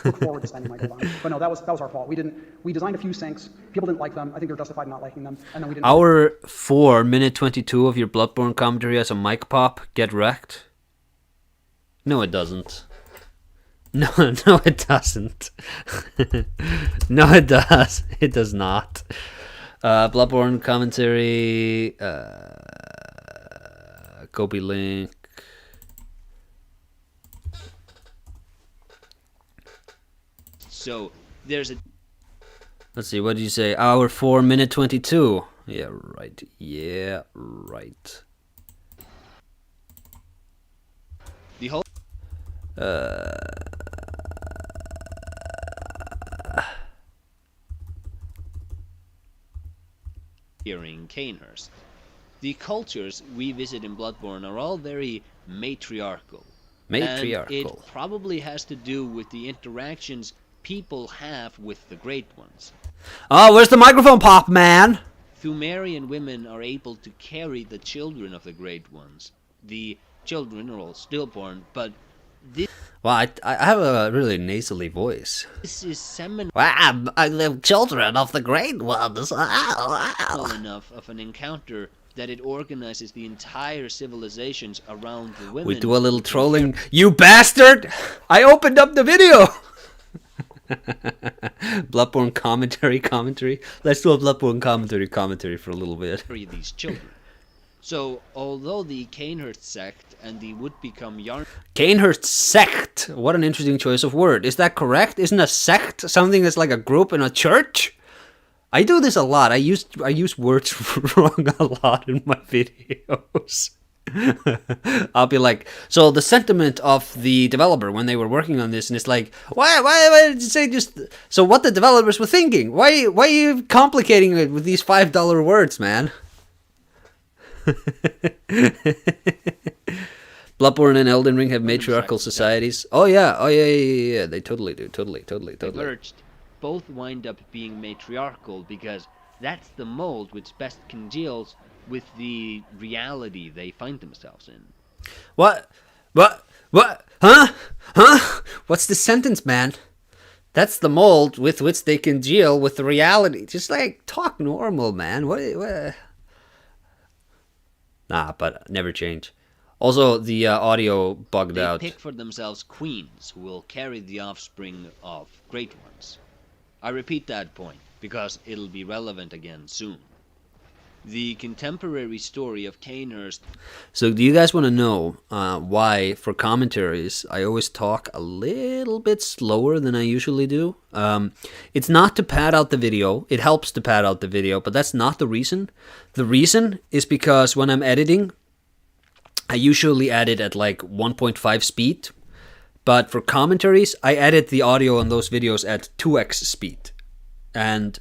Look forward to spending my gold on it. But no, that was our fault. We designed a few syncs. People didn't like them. I think they're justified in not liking them. And then we didn't. Hour 4, minute 22 of your Bloodborne commentary has a mic pop. Get wrecked. No, it doesn't. No, it doesn't. No, it does. It does not. Bloodborne commentary, copy link. So there's a. Let's see, what did you say? Hour 4, minute 22. Yeah, right. Yeah, right. The whole. Here in Canehurst. The cultures we visit in Bloodborne are all very matriarchal. Matriarchal. And it probably has to do with the interactions people have with the Great Ones. Oh, where's the microphone pop, man? Thumerian women are able to carry the children of the Great Ones. The children are all stillborn, but this... Well, I have a really nasally voice. This is seminal Wow, the children of the Great Ones. enough of an encounter that it organizes the entire civilizations around the women. We do a little trolling. You bastard! I opened up the video! Bloodborne commentary. Let's do a Bloodborne commentary for a little bit. These children. So, although the Canehurst sect and the would-become Yarn... Canehurst sect. What an interesting choice of word. Is that correct? Isn't a sect something that's like a group in a church? I do this a lot. I use words wrong a lot in my videos. I'll be like, so the sentiment of the developer when they were working on this, and it's like, why did you say just... So what the developers were thinking? Why are you complicating it with these $5 words, man? Bloodborne and Elden Ring have matriarchal societies. Oh yeah. They totally do. Totally. Merged, both wind up being matriarchal because that's the mold which best congeals with the reality they find themselves in. What? Huh? What's the sentence, man? That's the mold with which they congeal with the reality. Just like talk normal, man. What? Nah, but never change. Also, the audio bugged out. They pick for themselves queens who will carry the offspring of great ones. I repeat that point, because it'll be relevant again soon. The contemporary story of Canehurst... So do you guys want to know why, for commentaries, I always talk a little bit slower than I usually do? It's not to pad out the video. It helps to pad out the video, but that's not the reason. The reason is because when I'm editing, I usually edit at like 1.5 speed. But for commentaries, I edit the audio on those videos at 2x speed. And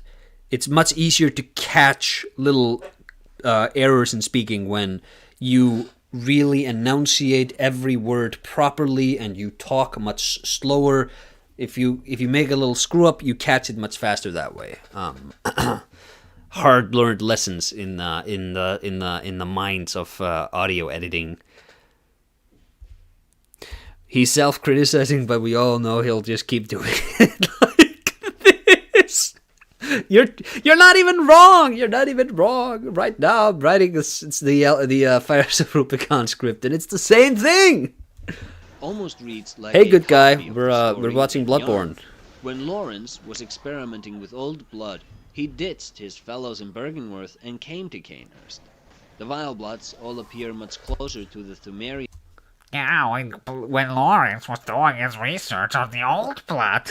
it's much easier to catch little errors in speaking when you really enunciate every word properly and you talk much slower. If you make a little screw up, you catch it much faster that way. Hard learned lessons in the minds of audio editing. He's self-criticizing, but we all know he'll just keep doing it like this. You're not even wrong. You're not even wrong. Right now, I'm writing it's the Fires of Rubicon script, and it's the same thing. Almost reads like hey, good guy. We're watching Bloodborne. When Lawrence was experimenting with old blood, he ditched his fellows in Bergenworth and came to Canehurst. The Vilebloods all appear much closer to the Thumerian. Yeah, when Lawrence was doing his research on the old blood,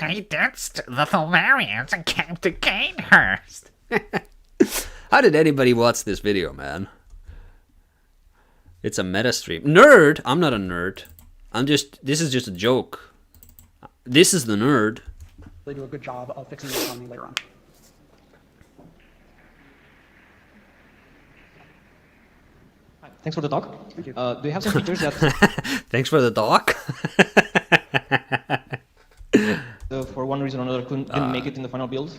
he ditched the Thumerians and came to Canehurst. How did anybody watch this video, man? It's a meta stream. Nerd? I'm not a nerd. This is just a joke. This is the nerd. They do a good job of fixing the economy later on. Thanks for the talk. Thank you. Do you have some features that, Thanks for the talk. for one reason or another, didn't make it in the final build?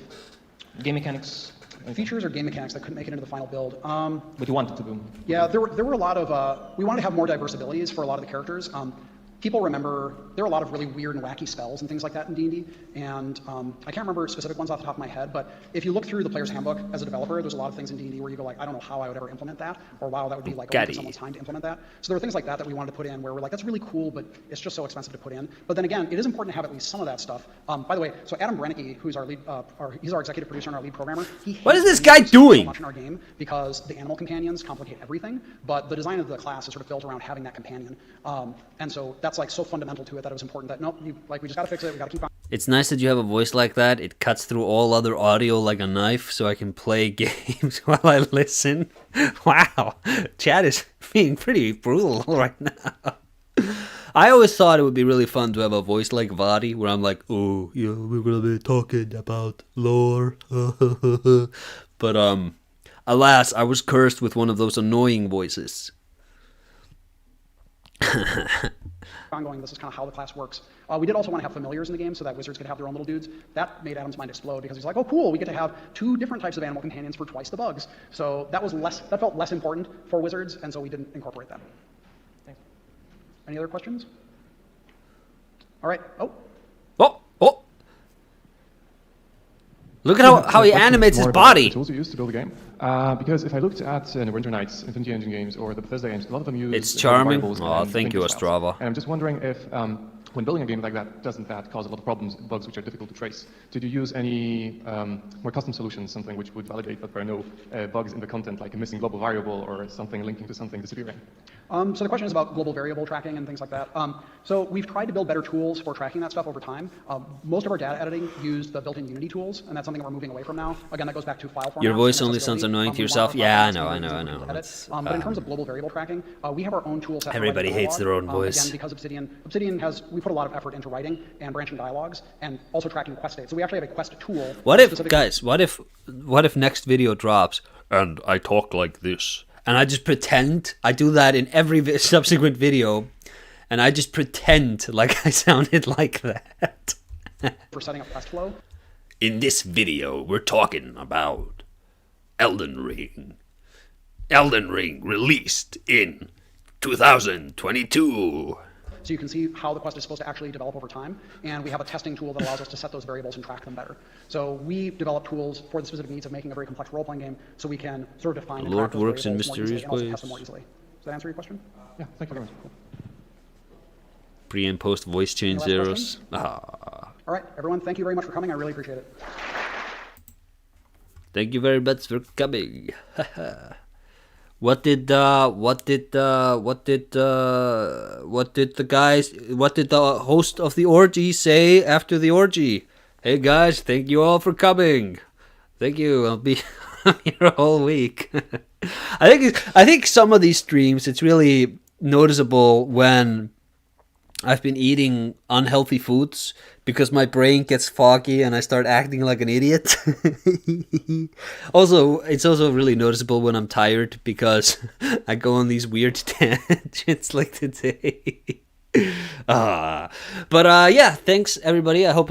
Game mechanics? Features or game mechanics that couldn't make it into the final build. But you wanted to do. Yeah, there were a lot of, we wanted to have more diverse abilities for a lot of the characters. People remember, there are a lot of really weird and wacky spells and things like that in D&D, and I can't remember specific ones off the top of my head, but if you look through the player's handbook as a developer, there's a lot of things in D&D where you go like, I don't know how I would ever implement that, or wow, that would be like a waste of someone's time to implement that. So there were things like that that we wanted to put in where we're like, that's really cool, but it's just so expensive to put in. But then again, it is important to have at least some of that stuff. By the way, so Adam Brennicke, who's our lead, he's our executive producer and our lead programmer. What is this guy doing? So much in our game because the animal companions complicate everything, but the design of the class is sort of built around having that companion, and so that's like so fundamental to it that it was important that nope, we just gotta fix it. We gotta keep on. It's nice that you have a voice like that. It cuts through all other audio like a knife, so I can play games while I listen. Wow, chat is being pretty brutal right now. I always thought it would be really fun to have a voice like Vadi, where I'm like, oh, yeah, we're gonna be talking about lore. But alas, I was cursed with one of those annoying voices. Ongoing, this is kind of how the class works. We did also want to have familiars in the game so that wizards could have their own little dudes. That made Adam's mind explode because he's like, oh cool, we get to have 2 different types of animal companions for twice the bugs. So that felt less important for wizards, and so we didn't incorporate that. Thanks. Any other questions? All right. Oh. Oh! Look at how he animates his body. The tools you use to build a game. Because if I looked at the Winter Nights, Infinity Engine games, or the Bethesda games, a lot of them use. It's charming. variables Oh, and thank you, linkage styles. Ostrava. And I'm just wondering if, when building a game like that, doesn't that cause a lot of problems, bugs which are difficult to trace? Did you use any more custom solutions, something which would validate that there are no bugs in the content, like a missing global variable or something linking to something disappearing? So the question is about global variable tracking and things like that. So we've tried to build better tools for tracking that stuff over time. Most of our data editing used the built-in Unity tools, and that's something we're moving away from now. Again, that goes back to file formats. Your voice and only sounds accessibility. annoying to We yourself. want to Yeah, I provide know. something to edit. But in terms of global variable tracking, we have our own tool set. for Everybody writing hates their own dialogue. voice. Again, because we put a lot of effort into writing and branching dialogues, and also tracking quest states. So we actually have a quest tool. What if next video drops and I talk like this? And I just pretend, I do that in every subsequent video, and I just pretend like I sounded like that. For setting up quest flow. In this video, we're talking about Elden Ring. Elden Ring released in 2022. So you can see how the quest is supposed to actually develop over time, and we have a testing tool that allows us to set those variables and track them better. So we develop tools for the specific needs of making a very complex role-playing game, so we can sort of define and Lord track those works in variables more mysterious easily and also ways. test them more easily. Does that answer your question? Yeah, thank you very much. Pre and post voice change Any last zeros. All right, everyone, thank you very much for coming. I really appreciate it. Thank you very much for coming. What did the host of the orgy say after the orgy? Hey guys, thank you all for coming. Thank you. I'll be here all week. I think some of these streams, it's really noticeable when I've been eating unhealthy foods because my brain gets foggy and I start acting like an idiot. It's also really noticeable when I'm tired because I go on these weird tangents like today. Yeah, thanks everybody. I hope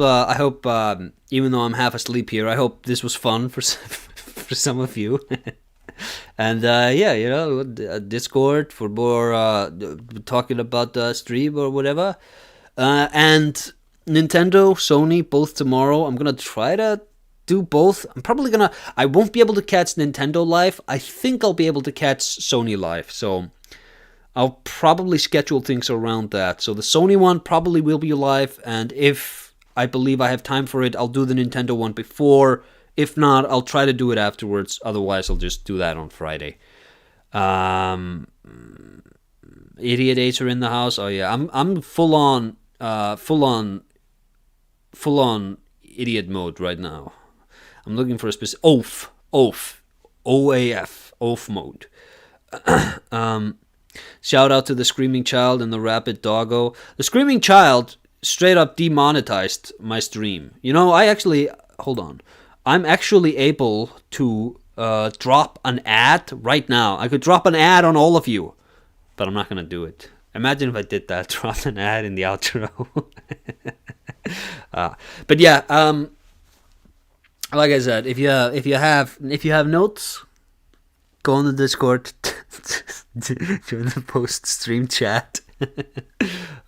even though I'm half asleep here, I hope this was fun for for some of you. And Discord for more talking about the stream or whatever. And Nintendo, Sony, both tomorrow. I'm gonna try to do both. I won't be able to catch Nintendo live. I think I'll be able to catch Sony live. So I'll probably schedule things around that. So the Sony one probably will be live, and if I believe I have time for it, I'll do the Nintendo one before. If not, I'll try to do it afterwards. Otherwise, I'll just do that on Friday. Idiot Acer in the house. Oh yeah, I'm full on idiot mode right now. I'm looking for a specific OAF mode. Shout out to the Screaming Child and the Rapid Doggo. The Screaming Child straight up demonetized my stream. You know, hold on. I'm actually able to drop an ad right now. I could drop an ad on all of you, but I'm not gonna do it. Imagine if I did that, drop an ad in the outro. But yeah, like I said, if you have notes, go on the Discord, join the post stream chat.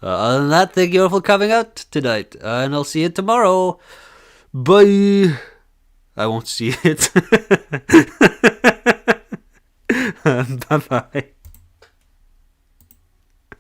Other than that, thank you all for coming out tonight, and I'll see you tomorrow. Bye. I won't see it. Bye bye.